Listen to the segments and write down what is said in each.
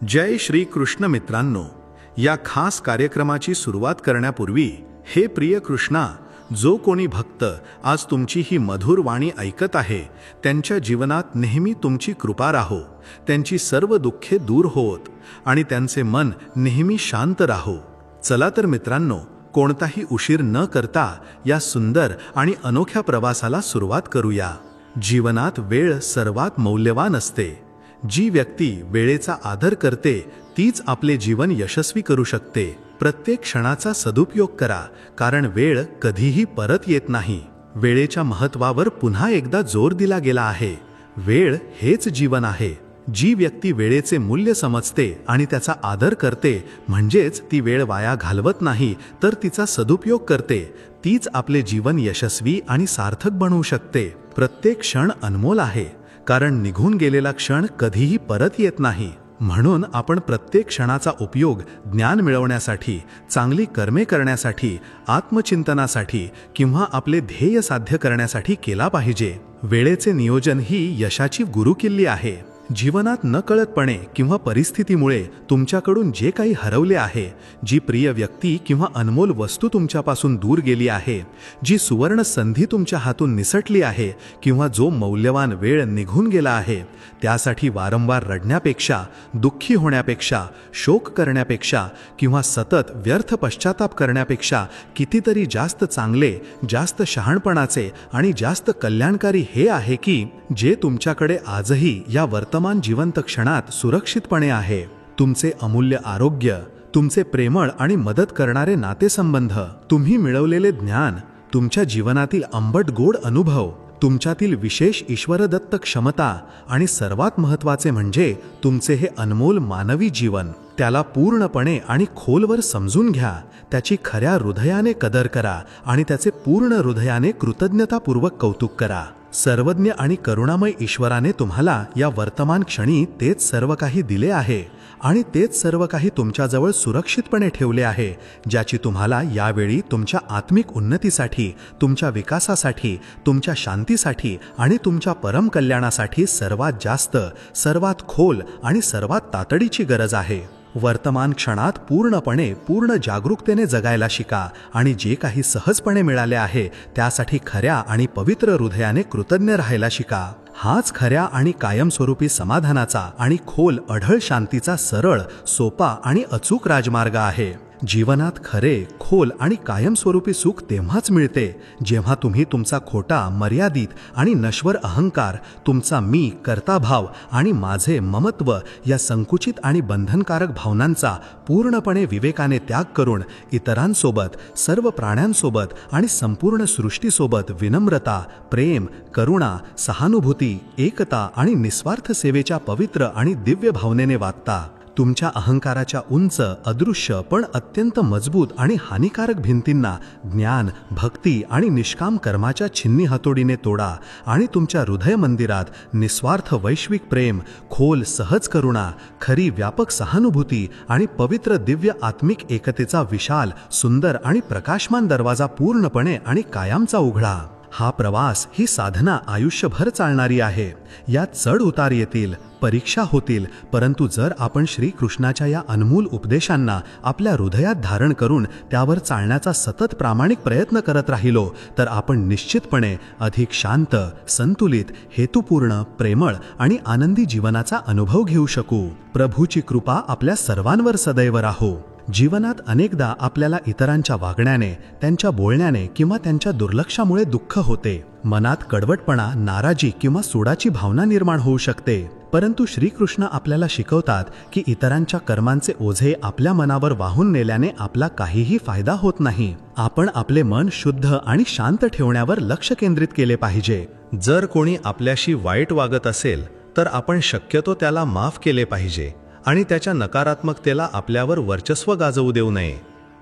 जय श्री कृष्ण मित्रांनो, या खास कार्यक्रमाची सुरुवात करण्यापूर्वी हे प्रिय कृष्णा, जो कोणी भक्त आज तुमची ही मधुर वाणी ऐकत आहे त्यांच्या जीवनात नेहमी तुमची कृपा राहो, त्यांची सर्व दुःखे दूर होत आणि त्यांचे मन नेहमी शांत राहो। चला तर मित्रांनो, कोणताही उशीर न करता या सुंदर आणि अनोख्या प्रवासाला सुरुवात करूया। जीवनात वेळ सर्वात मौल्यवान असते। जी व्यक्ती वेळेचा आदर करते तीच आपले जीवन यशस्वी करू शकते। प्रत्येक क्षणाचा सदुपयोग करा, कारण वेळ कधीही परत येत नाही। वेळेच्या महत्त्वावर पुन्हा एकदा जोर दिला गेला आहे। वेळ हेच जीवन आहे। जी व्यक्ती वेळेचे मूल्य समजते आणि त्याचा आदर करते, म्हणजेच ती वेळ वाया घालवत नाही तर तिचा सदुपयोग करते, तीच आपले जीवन यशस्वी आणि सार्थक बनवू शकते। प्रत्येक क्षण अनमोल आहे, कारण निघून गेलेला क्षण कधीही परत येत नाही। म्हणून आपण प्रत्येक क्षणाचा उपयोग ज्ञान मिळवण्यासाठी, चांगली कर्मे करण्यासाठी, आत्मचिंतनासाठी किंवा आपले ध्येय साध्य करण्यासाठी केला पाहिजे। वेळेचे नियोजन ही यशाची गुरुकिल्ली आहे। जीवनात नकळतपणे किंवा परिस्थितीमुळे तुमच्याकडून जे काही हरवले आहे, जी प्रिय व्यक्ती किंवा अनमोल वस्तू तुमच्यापासून दूर गेली आहे, जी सुवर्ण संधी तुमच्या हातून निसटली आहे किंवा जो मौल्यवान वेळ निघून गेला आहे, त्यासाठी वारंवार रडण्यापेक्षा, दुःखी होण्यापेक्षा, शोक करण्यापेक्षा किंवा सतत व्यर्थ पश्चाताप करण्यापेक्षा कितीतरी जास्त चांगले, जास्त शहाणपणाचे आणि जास्त कल्याणकारी हे आहे की जे तुमच्याकडे आजही या वर्तमान जिवंत क्षणात सुरक्षितपणे आहे। तुमचे अमूल्य आरोग्य, तुमचे प्रेमळ आणि मदत करणारे नातेसंबंध, तुम्ही मिळवलेले ज्ञान, तुमच्या जीवनातील आंबट गोड अनुभव, तुमच्यातील विशेष ईश्वरदत्त क्षमता आणि सर्वात महत्त्वाचे म्हणजे तुमचे हे अनमोल मानवी जीवन, त्याला पूर्णपणे आणि खोलवर समजून घ्या। त्याची खऱ्या हृदयाने कदर करा आणि त्याचे पूर्ण हृदयाने कृतज्ञतापूर्वक कौतुक करा। सर्वज्ञ आणि करुणामय ईश्वराने तुम्हाला या वर्तमान क्षणी तेच सर्व काही दिले आहे आणि तेच सर्व काही तुमच्याजवळ सुरक्षितपणे ठेवले आहे, ज्याची तुम्हाला यावेळी तुमच्या आत्मिक उन्नतीसाठी, तुमच्या विकासासाठी, तुमच्या शांतीसाठी आणि तुमच्या परम कल्याणासाठी सर्वात जास्त, सर्वात खोल आणि सर्वात तातडीची गरज आहे। वर्तमान क्षणात पूर्ण जागरूकतेने जगायला शिका आणि जे काही सहजपणे मिळाले आहे त्यासाठी खऱ्या आणि पवित्र हृदयाने कृतज्ञ राहायला शिका। हाच खऱ्या आणि कायमस्वरूपी समाधानाचा आणि खोल अढळ शांतीचा सरळ, सोपा आणि अचूक राजमार्ग आहे। जीवनात खरे, खोल आणि कायमस्वरूपी सुख तेव्हाच मिळते जेव्हा तुम्ही तुमचा खोटा, मर्यादित आणि नश्वर अहंकार, तुमचा मी, कर्ताभाव आणि माझे, ममत्व या संकुचित आणि बंधनकारक भावनांचा पूर्णपणे विवेकाने त्याग करून इतरांसोबत, सर्व प्राण्यांसोबत आणि संपूर्ण सृष्टीसोबत विनम्रता, प्रेम, करुणा, सहानुभूती, एकता आणि निस्वार्थ सेवेच्या पवित्र आणि दिव्य भावनेने वागता। तुमच्या अहंकाराच्या उंच, अदृश्य पण अत्यंत मजबूत आणि हानिकारक भिंतींना ज्ञान, भक्ती आणि निष्काम कर्माच्या छिन्नी हातोडीने तोडा आणि तुमच्या हृदय मंदिरात निस्वार्थ वैश्विक प्रेम, खोल सहज करुणा, खरी व्यापक सहानुभूती आणि पवित्र दिव्य आत्मिक एकतेचा विशाल, सुंदर आणि प्रकाशमान दरवाजा पूर्णपणे आणि कायमचा उघडा। हा प्रवास, ही साधना आयुष्यभर चालणारी आहे। यात चढ उतार येतील, परीक्षा होतील, परंतु जर आपण श्रीकृष्णाच्या या अनमोल उपदेशांना आपल्या हृदयात धारण करून त्यावर चालण्याचा सतत प्रामाणिक प्रयत्न करत राहिलो तर आपण निश्चितपणे अधिक शांत, संतुलित, हेतुपूर्ण, प्रेमळ आणि आनंदी जीवनाचा अनुभव घेऊ शकू। प्रभूची कृपा आपल्या सर्वांवर सदैव राहो। जीवनात अनेकदा आपल्याला इतरांच्या वागण्याने, त्यांच्या बोलण्याने किंवा त्यांच्या दुर्लक्षामुळे दुःख होते। मनात कडवटपणा, नाराजी किंवा सूडाची भावना निर्माण होऊ शकते। परंतु श्रीकृष्ण आपल्याला शिकवतात की इतरांच्या कर्मांचे ओझे आपल्या मनावर वाहून नेल्याने आपला काहीही फायदा होत नाही। आपण आपले मन शुद्ध आणि शांत ठेवण्यावर लक्ष केंद्रित केले पाहिजे। जर कोणी आपल्याशी वाईट वागत असेल तर आपण शक्यतो त्याला माफ केले पाहिजे आणि त्याच्या नकारात्मकतेला आपल्यावर वर्चस्व गाजवू देऊ नये।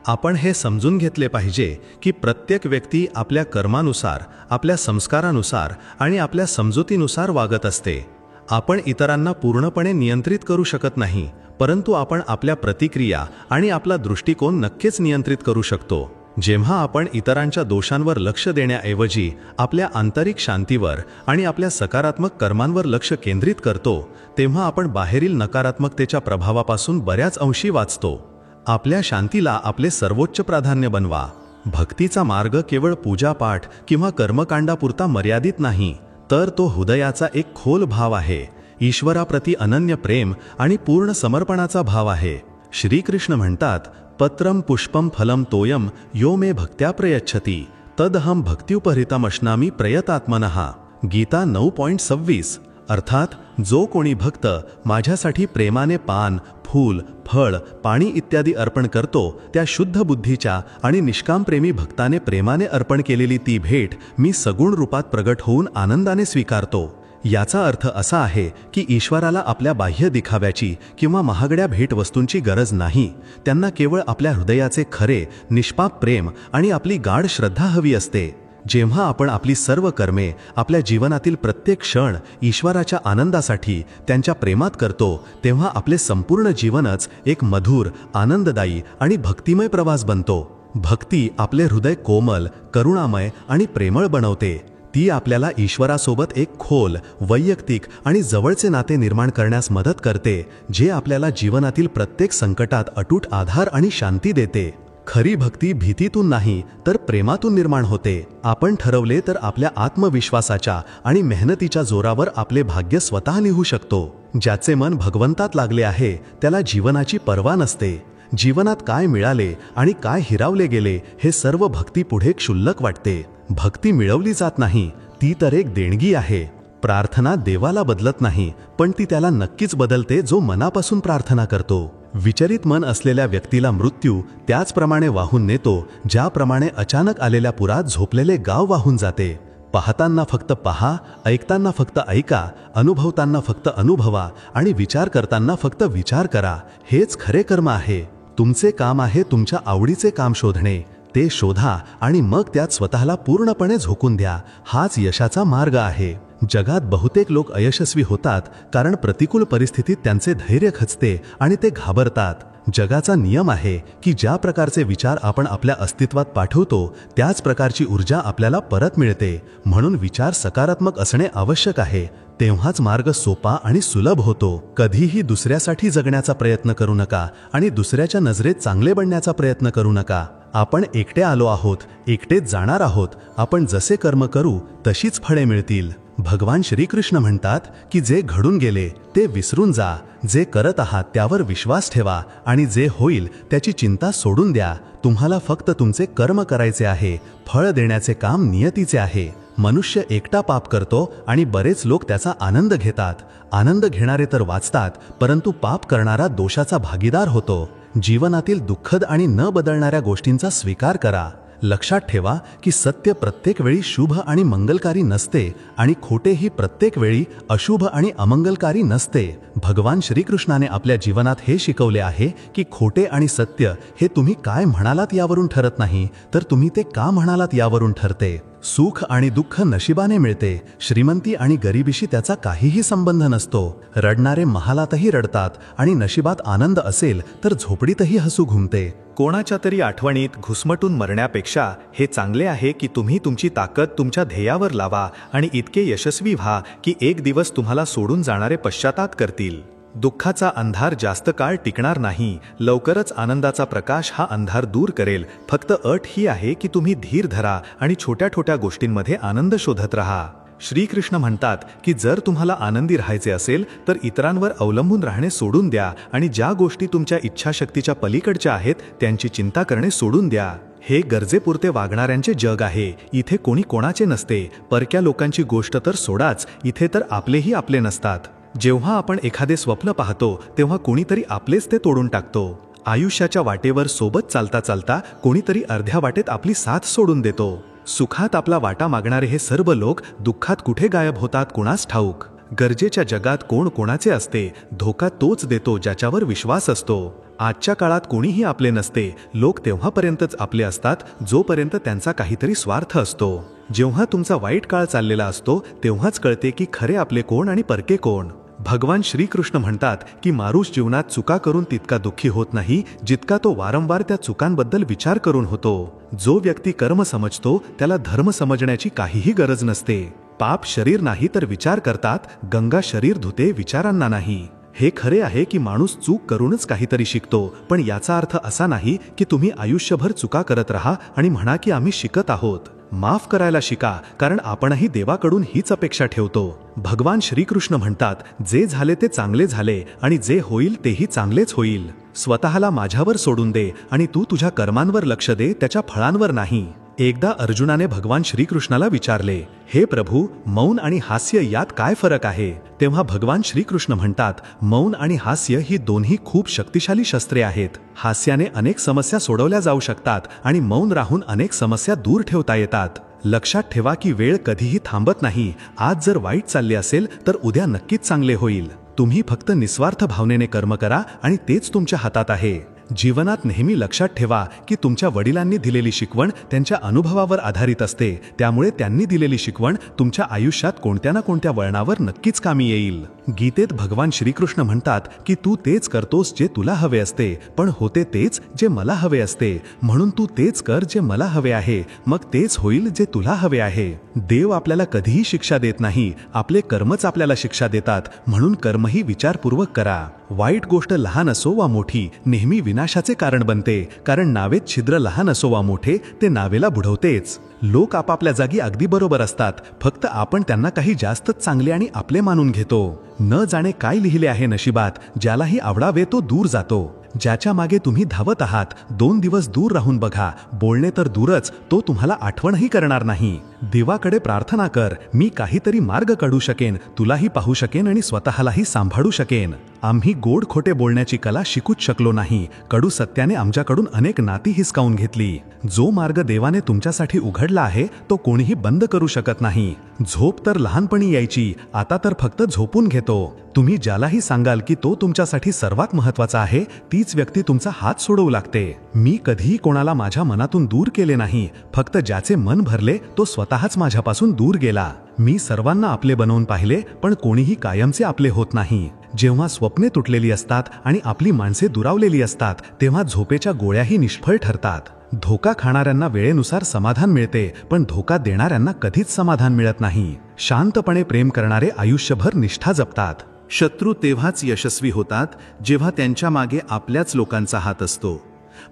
आपण हे समजून घेतले पाहिजे की प्रत्येक व्यक्ती आपल्या कर्मानुसार, आपल्या संस्कारानुसार आणि आपल्या समजुतीनुसार वागत असते। आपण इतरांना पूर्णपणे नियंत्रित करू शकत नाही, परंतु आपण आपल्या प्रतिक्रिया आणि आपला दृष्टिकोन नक्कीच नियंत्रित करू शकतो। जेव्हा आपण इतरांच्या दोषांवर लक्ष देण्याऐवजी आपल्या आंतरिक शांतीवर आणि आपल्या सकारात्मक कर्मांवर लक्ष केंद्रित करतो, तेव्हा आपण बाहेरील नकारात्मकतेच्या प्रभावापासून बऱ्याच अंशी वाचतो. आपल्या शांतीला आपले सर्वोच्च प्राधान्य बनवा. भक्तीचा मार्ग केवळ पूजापाठ किंवा कर्मकांडापुरता मर्यादित नाही, तर तो हृदयाचा एक खोल भाव आहे. ईश्वराप्रती अनन्य प्रेम आणि पूर्ण समर्पणाचा भाव आहे. श्रीकृष्ण म्हणतात, पत्रम पुष्पम फलम तोयम यो मे भक्त्या प्रयच्छति तदहम भक्त्युपहृतमश्नामी प्रयतात्मनः. गीता 9.26. अर्थात जो कोणी भक्त माझ्यासाठी प्रेमाने पान, फूल, फळ, पाणी इत्यादी अर्पण करतो, त्या शुद्ध बुद्धीच्या आणि निष्कामप्रेमी भक्ताने प्रेमाने अर्पण केलेली ती भेट मी सगुण रूपात प्रगट होऊन आनंदाने स्वीकारतो. याचा अर्थ असा आहे की ईश्वराला आपल्या बाह्य दिखाव्याची किंवा महागड्या भेटवस्तूंची गरज नाही. त्यांना केवळ आपल्या हृदयाचे खरे, निष्पाप प्रेम आणि आपली गाढ श्रद्धा हवी असते. जेव्हा आपण आपली सर्व कर्मे, आपल्या जीवनातील प्रत्येक क्षण ईश्वराच्या आनंदासाठी, त्यांच्या प्रेमात करतो, तेव्हा आपले संपूर्ण जीवनच एक मधुर, आनंददायी आणि भक्तिमय प्रवास बनतो. भक्ती आपले हृदय कोमल, करुणामय आणि प्रेमळ बनवते. ती आपल्याला ईश्वरासोबत एक खोल, वैयक्तिक आणि जवळचे नाते निर्माण करण्यास मदत करते, जे आपल्याला जीवनातील प्रत्येक संकटात अटूट आधार आणि शांती देते. खरी भक्ती भीतीतून नाही, तर प्रेमातून निर्माण होते. आपण ठरवले तर आपल्या आत्मविश्वासाच्या आणि मेहनतीच्या जोरावर आपले भाग्य स्वतः लिहू शकतो. ज्याचे मन भगवंतात लागले आहे, त्याला जीवनाची पर्वा नसते. जीवनात काय मिळाले आणि काय हिरावले गेले हे सर्व भक्तीपुढे क्षुल्लक वाटते. भक्ती मिळवली जात नाही, ती तर एक देणगी आहे. प्रार्थना देवाला बदलत नाही, पण ती त्याला नक्कीच बदलते जो मनापासून प्रार्थना करतो. विचलित मन असलेल्या व्यक्तीला मृत्यू त्याचप्रमाणे वाहून नेतो, ज्याप्रमाणे अचानक आलेल्या पुरात झोपलेले गाव वाहून जाते. पाहताना फक्त पहा, ऐकताना फक्त ऐका, अनुभवताना फक्त अनुभवा आणि विचार करताना फक्त विचार करा. हेच खरे कर्म आहे. तुमचे काम आहे तुमच्या आवडीचे काम शोधणे. ते शोधा आणि मग त्यात स्वतःला पूर्णपणे झोकून द्या. हाच यशाचा मार्ग आहे. जगात बहुतेक लोक अयशस्वी होतात कारण प्रतिकूल परिस्थितीत त्यांचे धैर्य खचते आणि ते घाबरतात. जगाचा नियम आहे की ज्या प्रकारचे विचार आपण आपल्या अस्तित्वात पाठवतो, त्याच प्रकारची ऊर्जा आपल्याला परत मिळते. म्हणून विचार सकारात्मक असणे आवश्यक आहे. तेव्हाच मार्ग सोपा आणि सुलभ होतो. कधीही दुसऱ्यासाठी जगण्याचा प्रयत्न करू नका आणि दुसऱ्याच्या नजरेत चांगले बनण्याचा प्रयत्न करू नका. आपण एकटे आलो आहोत, एकटेच जाणार आहोत. आपण जसे कर्म करू तशीच फळे मिळतील. भगवान श्रीकृष्ण म्हणतात की जे घडून गेले ते विसरून जा. जे करत आहात त्यावर विश्वास ठेवा आणि जे होईल त्याची चिंता सोडून द्या. तुम्हाला फक्त तुमचे कर्म करायचे आहे. फळ देण्याचे काम नियतीचे आहे. मनुष्य एकटा पाप करतो आणि बरेच लोक त्याचा आनंद घेतात. आनंद घेणारे तर वाचतात, परंतु पाप करणारा दोषाचा भागीदार होतो. जीवनातील दुःखद आणि न बदलणाऱ्या गोष्टींचा स्वीकार करा. लक्षात ठेवा की सत्य प्रत्येक वेळी शुभ आणि मंगलकारी नसते आणि खोटेही प्रत्येक वेळी अशुभ आणि अमंगलकारी नसते. भगवान श्रीकृष्णाने आपल्या जीवनात हे शिकवले आहे की खोटे आणि सत्य हे तुम्ही काय म्हणालात यावरून ठरत नाही, तर तुम्ही ते का म्हणालात यावरून ठरते. सुख आणि दुःख नशिबाने मिळते. श्रीमंती आणि गरिबीशी त्याचा काहीही संबंध नसतो. रडणारे महालातही रडतात आणि नशिबात आनंद असेल तर झोपडीतही हसू घुमते. कोणाच्या तरी आठवणीत घुसमटून मरण्यापेक्षा हे चांगले आहे की तुम्ही तुमची ताकद तुमच्या ध्येयावर लावा आणि इतके यशस्वी व्हा की एक दिवस तुम्हाला सोडून जाणारे पश्चाताप करतील. दुःखाचा अंधार जास्त काळ टिकणार नाही. लवकरच आनंदाचा प्रकाश हा अंधार दूर करेल. फक्त अट ही आहे की तुम्ही धीर धरा आणि छोट्या छोट्या गोष्टींमध्ये आनंद शोधत राहा. श्रीकृष्ण म्हणतात की जर तुम्हाला आनंदी राहायचे असेल तर इतरांवर अवलंबून राहणे सोडून द्या आणि ज्या गोष्टी तुमच्या इच्छाशक्तीच्या पलीकडच्या आहेत त्यांची चिंता करणे सोडून द्या. हे गरजेपुरते वागणाऱ्यांचे जग आहे. इथे कोणी कोणाचे नसते. परक्या लोकांची गोष्ट तर सोडाच, इथे तर आपलेही आपले नसतात. जेव्हा आपण एखादे स्वप्न पाहतो तेव्हा कोणीतरी आपलेच ते तोडून टाकतो. आयुष्याच्या वाटेवर सोबत चालता चालता कोणीतरी अर्ध्या वाटेत आपली साथ सोडून देतो. सुखात आपला वाटा मागणारे हे सर्व लोक दुःखात कुठे गायब होतात कुणास ठाऊक. गरजेच्या जगात कोण कोणाचे असते. धोका तोच देतो ज्याच्यावर विश्वास असतो. आजच्या काळात कोणीही आपले नसते. लोक तेव्हापर्यंतच आपले असतात जोपर्यंत त्यांचा काहीतरी स्वार्थ असतो. जेव्हा तुमचा वाईट काळ चाललेला असतो तेव्हाच कळते की खरे आपले कोण आणि परके कोण. भगवान श्रीकृष्ण म्हणतात की माणूस जीवनात चुका करून तितका दुःखी होत नाही जितका तो वारंवार त्या चुकांबद्दल विचार करून होतो. जो व्यक्ती कर्म समजतो त्याला धर्म समजण्याची काहीही गरज नसते. पाप शरीर नाही तर विचार करतात, गंगा शरीर धुते विचारांना नाही. हे खरे आहे की माणूस चूक करूनच काहीतरी शिकतो, पण याचा अर्थ असा नाही की तुम्ही आयुष्यभर चुका करत राहा आणि म्हणा की आम्ही शिकत आहोत. माफ करायला शिका, कारण आपणही देवाकडून हीच अपेक्षा ठेवतो. भगवान श्रीकृष्ण म्हणतात, जे झाले ते चांगले झाले आणि जे होईल तेही चांगलेच होईल. स्वतःला माझ्यावर सोडून दे आणि तू तुझ्या कर्मांवर लक्ष दे, त्याच्या फळांवर नाही. एकदा अर्जुनाने भगवान श्रीकृष्णाला विचारले, हे प्रभू, मौन आणि हास्य यात काय फरक आहे? तेव्हा भगवान श्रीकृष्ण म्हणतात, मौन आणि हास्य ही दोन्ही खूप शक्तिशाली शस्त्रे आहेत. हास्याने अनेक समस्या सोडवल्या जाऊ शकतात आणि मौन राहून अनेक समस्या दूर ठेवता येतात. लक्षात ठेवा की वेळ कधीही थांबत नाही. आज जर वाईट चालले असेल तर उद्या नक्कीच चांगले होईल. तुम्ही फक्त निस्वार्थ भावनेने कर्म करा आणि तेच तुमच्या हातात आहे. जीवनात नेहमी लक्षात ठेवा की तुमच्या वडिलांनी दिलेली शिकवण त्यांच्या अनुभवावर आधारित असते, त्यामुळे त्यांनी दिलेली शिकवण तुमच्या आयुष्यात कोणत्या ना कोणत्या वळणावर नक्कीच कामी येईल. गीतेत भगवान श्रीकृष्ण म्हणतात की तू तेच करतोस जे तुला हवे असते, पण होते तेच जे मला हवे असते. म्हणून तू तेच कर जे मला हवे आहे, मग तेच होईल जे तुला हवे आहे. देव आपल्याला कधीही शिक्षा देत नाही, आपले कर्मच आपल्याला शिक्षा देतात. म्हणून कर्मही विचारपूर्वक करा. वाईट गोष्ट लहान असो वा मोठी नेहमी विनाशाचे कारण बनते, कारण नावेत छिद्र लहान असो वा मोठे ते नावेला बुडवतेच. लोक आपापल्या जागी अगदी बरोबर असतात, फक्त आपण त्यांना काही जास्तच चांगले आणि आपले मानून घेतो. न जाणे काय लिहिले आहे नशिबात, ज्यालाही आवडावे तो दूर जातो. ज्याच्या मागे तुम्ही धावत आहात, 2 दिवस दूर राहून बघा. बोलणे तर दूरच, तो तुम्हाला आठवणही करणार नाही. देवाकडे प्रार्थना कर, मी काहीतरी मार्ग काढू शकेन, तुलाही पाहू शकेन आणि स्वतःलाही सांभाळू शकेन. आम्ही गोड खोटे बोलण्याची कला शिकूच शकलो नाही. कडू सत्याने आमच्याकडून अनेक नाती हिसकावून घेतली. जो मार्ग देवाने तुमच्यासाठी उघडला आहे तो कोणीही बंद करू शकत नाही. झोप तर लहानपणी यायची, आता तर फक्त झोपून घेतो. तुम्ही ज्यालाही सांगाल की तो तुमच्यासाठी सर्वात महत्त्वाचा आहे, तीच व्यक्ती तुमचा हात सोडवू लागते. मी कधीही कोणाला माझ्या मनातून दूर केले नाही, फक्त ज्याचे मन भरले तो स्वतःच माझ्यापासून दूर गेला. मी सर्वांना आपले बनवून पाहिले, पण कोणीही कायमचे आपले होत नाही. जेव्हा स्वप्ने तुटलेली असतात आणि आपली माणसे दुरावलेली असतात, तेव्हा झोपेच्या गोळ्याही निष्फळ ठरतात. धोका खाणाऱ्यांना वेळेनुसार समाधान मिळते, पण धोका देणाऱ्यांना कधीच समाधान मिळत नाही. शांतपणे प्रेम करणारे आयुष्यभर निष्ठा जपतात. शत्रू तेव्हाच यशस्वी होतात जेव्हा त्यांच्या मागे आपल्याच लोकांचा हात असतो.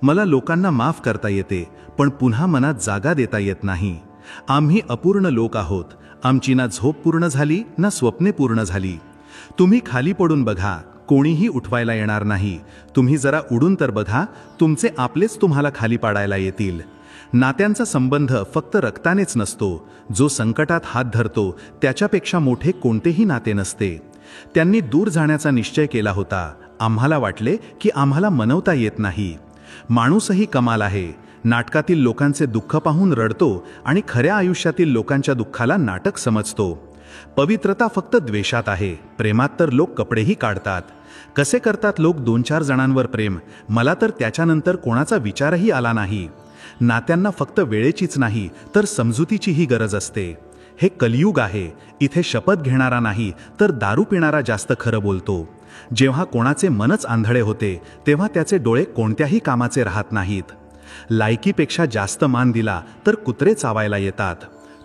मला लोकांना माफ करता येते, पण पुन्हा मनात जागा देता येत नाही. आम्ही अपूर्ण लोक आहोत. आमची ना झोप पूर्ण झाली ना स्वप्ने पूर्ण झाली. तुम्ही खाली पडून बघा, कोणीही उठवायला येणार नाही. तुम्ही जरा उडून तर बघा, तुमचे आपलेच तुम्हाला खाली पाडायला येतील. नात्यांचा संबंध फक्त रक्तानेच नसतो. जो संकटात हात धरतो त्याच्यापेक्षा मोठे कोणतेही नाते नसते. त्यांनी दूर जाण्याचा निश्चय केला होता. आम्हाला वाटले की आम्हाला मनवता येत नाही. माणूसही कमाल आहे. नाटकातील लोकांचे दुःख पाहून रडतो आणि खऱ्या आयुष्यातील लोकांच्या दुःखाला नाटक समजतो. पवित्रता फक्त द्वेषात आहे. प्रेमात तर लोक कपडेही काढतात. कसे करतात लोक 2-4 जणांवर प्रेम? मला तर त्याच्यानंतर कोणाचा विचारही आला नाही. नात्यांना फक्त वेळेचीच नाही तर समजुतीचीही गरज असते. हे कलियुग आहे. इथे शपथ घेणारा नाही तर दारू पिणारा जास्त खरं बोलतो. जेव्हा कोणाचे मनच आंधळे होते तेव्हा त्याचे डोळे कोणत्याही कामाचे राहत नाहीत. लायकीपेक्षा जास्त मान दिला तर कुत्रे चावायला येतात.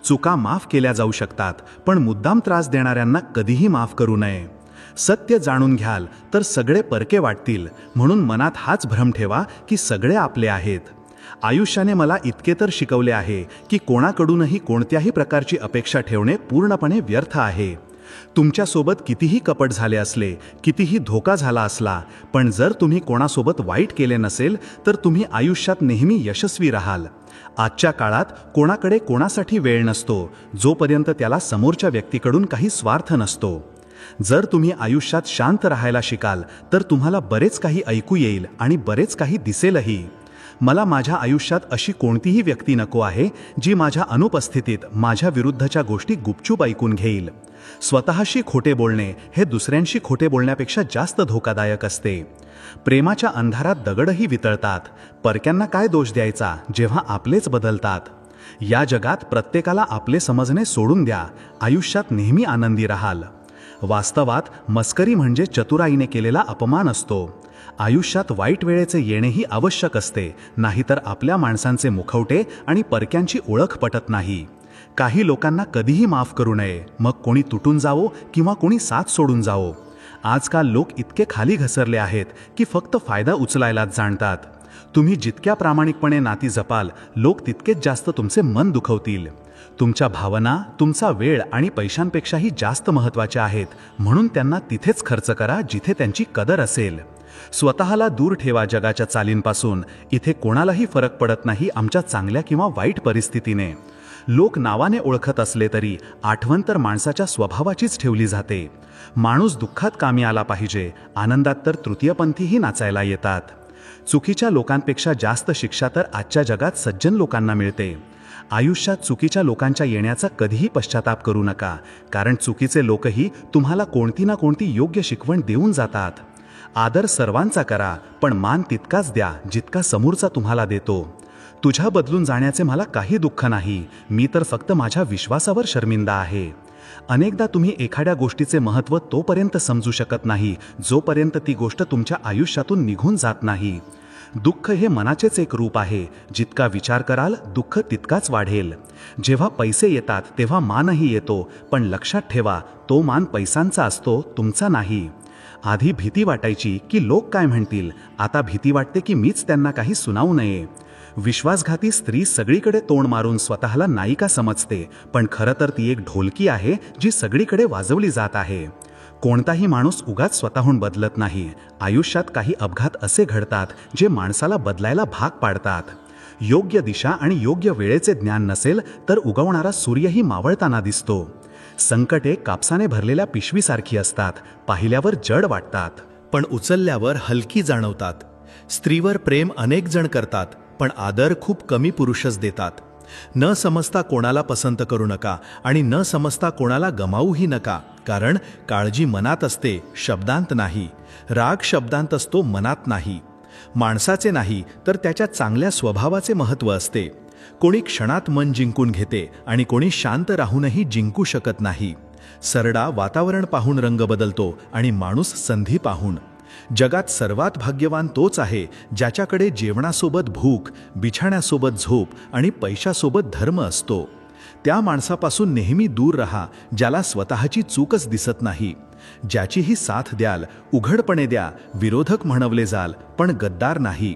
चुका माफ केल्या जाऊ शकतात, पण मुद्दाम त्रास देणाऱ्यांना कधीही माफ करू नये. सत्य जाणून घ्याल तर सगळे परके वाटतील. म्हणून मनात हाच भ्रम ठेवा की सगळे आपले आहेत. आयुष्याने मला इतके तर शिकवले आहे की कोणाकडूनही कोणत्याही प्रकारची अपेक्षा ठेवणे पूर्णपणे व्यर्थ आहे. तुमच्यासोबत कितीही कपट झाले असले, कितीही धोका झाला असला, पण जर तुम्ही कोणासोबत वाईट केले नसेल तर तुम्ही आयुष्यात नेहमी यशस्वी राहाल. आजच्या काळात कोणाकडे कोणासाठी वेळ नसतो, जोपर्यंत त्याला समोरच्या व्यक्तीकडून काही स्वार्थ नसतो. जर तुम्ही आयुष्यात शांत राहायला शिकाल तर तुम्हाला बरेच काही ऐकू येईल आणि बरेच काही दिसेलही. मला माझ्या आयुष्यात अशी कोणतीही व्यक्ती नको आहे जी माझ्या अनुपस्थितीत माझ्या विरुद्धच्या गोष्टी गुपचूप ऐकून घेईल. स्वतःशी खोटे बोलणे हे दुसऱ्यांशी खोटे बोलण्यापेक्षा जास्त धोकादायक असते. प्रेमाच्या अंधारात दगडही वितळतात. परक्यांना काय दोष द्यायचा जेव्हा आपलेच बदलतात. या जगात प्रत्येकाला आपले समजणे सोडून द्या. आयुष्यात नेहमी आनंदी राहाल. वास्तवात मस्करी म्हणजे चतुराईने केलेला अपमान असतो. आयुष्यात वाईट वेळेचे येणेही आवश्यक असते, नाहीतर आपल्या माणसांचे मुखवटे आणि परक्यांची ओळख पटत नाही. काही लोकांना कधीही माफ करू नये, मग कोणी तुटून जावो किंवा कोणी साथ सोडून जावो. आजकाल लोक इतके खाली घसरले आहेत की फक्त फायदा उचलायलाच जाणतात. तुम्ही जितक्या प्रामाणिकपणे नाती जपाल, लोक तितकेच जास्त तुमचे मन दुखवतील. तुमच्या भावना, तुमचा वेळ आणि पैशांपेक्षाही जास्त महत्त्वाच्या आहेत, म्हणून त्यांना तिथेच खर्च करा जिथे त्यांची कदर असेल. स्वतःला दूर ठेवा जगाच्या चालींपासून. इथे कोणालाही फरक पडत नाही आमच्या चांगल्या किंवा वाईट परिस्थितीने. लोक नावाने ओळखत असले तरी आठवण तर माणसाच्या स्वभावाचीच ठेवली जाते. माणूस दुःखात कामी आला पाहिजे, आनंदात तर तृतीयपंथीही नाचायला येतात. चुकीच्या लोकांपेक्षा जास्त शिक्षा तर आजच्या जगात सज्जन लोकांना मिळते. आयुष्यात चुकीच्या लोकांच्या येण्याचा कधीही पश्चाताप करू नका, कारण चुकीचे लोकही तुम्हाला कोणती ना कोणती योग्य शिकवण देऊन जातात. आदर सर्वांचा करा, पण मान तितकाच द्या जितका समोरचा तुम्हाला देतो. तुझ्या बदलून जाण्याचे मला काही दुःख नाही, मी तर फक्त माझ्या विश्वासावर शर्मिंदा आहे. अनेकदा तुम्ही एखाद्या गोष्टीचे महत्त्व तोपर्यंत समजू शकत नाही जोपर्यंत ती गोष्ट तुमच्या आयुष्यातून निघून जात नाही. दुःख हे मनाचेच एक रूप आहे. जितका विचार कराल दुःख तितकाच वाढेल. जेव्हा पैसे येतात तेव्हा मानही येतो, पण लक्षात ठेवा, तो मान पैसांचा असतो, तुमचा नाही. आधी भीती वाटायची की लोक काय म्हणतील, आता भीती वाटते की मीच त्यांना काही सुनावू नये. विश्वासघाती स्त्री सगळीकडे तोंड मारून स्वतःला नायिका समजते, पण खरं तर ती एक ढोलकी आहे जी सगळीकडे वाजवली जात आहे. कोणताही माणूस उगाच स्वतःहून बदलत नाही. आयुष्यात काही अपघात असे घडतात जे माणसाला बदलायला भाग पाडतात. योग्य दिशा आणि योग्य वेळेचे ज्ञान नसेल तर उगवणारा सूर्यही मावळताना दिसतो. संकटे कापसाने भरलेल्या पिशवीसारखी असतात, पाहिल्यावर जड वाटतात, पण उचलल्यावर हलकी जाणवतात. स्त्रीवर प्रेम अनेक जण करतात, पण आदर खूप कमी पुरुषच देतात. न समजता कोणाला पसंत करू नका आणि न समजता कोणाला गमावूही नका, कारण काळजी मनात असते, शब्दांत नाही. राग शब्दांत असतो, मनात नाही. माणसाचे नाही तर त्याच्या चांगल्या स्वभावाचे महत्त्व असते. कोणी क्षणात मन जिंकून घेते आणि कोणी शांत राहूनही जिंकू शकत नाही. सरडा वातावरण पाहून रंग बदलतो आणि माणूस संधी पाहून. जगात सर्वात भाग्यवान तोच आहे ज्याच्याकडे जेवणासोबत भूक, बिछाण्यासोबत झोप आणि पैशासोबत धर्म असतो. त्या माणसापासून नेहमी दूर राहा ज्याला स्वतःची चूकच दिसत नाही. ज्याचीही साथ द्याल, उघडपणे द्या, विरोधक म्हणवले जाल, पण गद्दार नाही.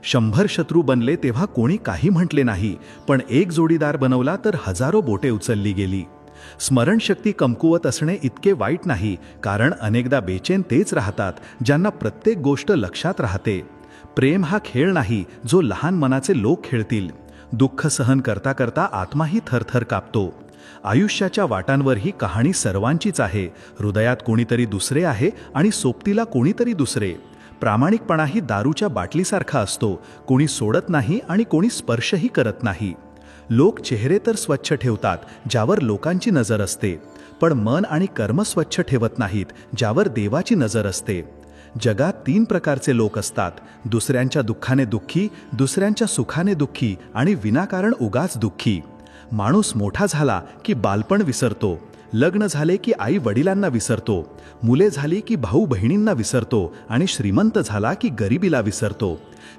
100 शत्रू बनले तेव्हा कोणी काही म्हटले नाही, पण एक जोडीदार बनवला तर हजारो बोटे उचलली गेली. स्मरणशक्ती कमकुवत असणे इतके वाईट नाही, कारण अनेकदा बेचैन तेच राहतात ज्यांना प्रत्येक गोष्ट लक्षात राहते. प्रेम हा खेळ नाही जो लहान मनाचे लोक खेळतील. दुःख सहन करता करता आत्माही थरथर कापतो. आयुष्याच्या वाटांवर ही कहाणी सर्वांचीच आहे. हृदयात कोणीतरी दुसरे आहे आणि सोबतीला कोणीतरी दुसरे. प्रामाणिकपणाही दारूच्या बाटलीसारखा असतो, कोणी सोडत नाही आणि कोणी स्पर्शही करत नाही. लोक चेहरे तर स्वच्छ ठेवतात ज्यावर लोकांची नजर असते, पण मन आणि कर्म स्वच्छ ठेवत नाहीत ज्यावर देवाची नजर असते. जगात 3 प्रकारचे लोक असतात: दुसऱ्यांच्या दुःखाने दुःखी, दुसऱ्यांच्या सुखाने दुःखी आणि विनाकारण उगाच दुःखी. माणूस मोठा झाला की बालपण विसरतो, लग्न झाले की आई वडिलांना विसरतो, मुले झाली की भाऊ बहिणींना विसरतो आणि श्रीमंत झाला की गरिबीला विसरतो.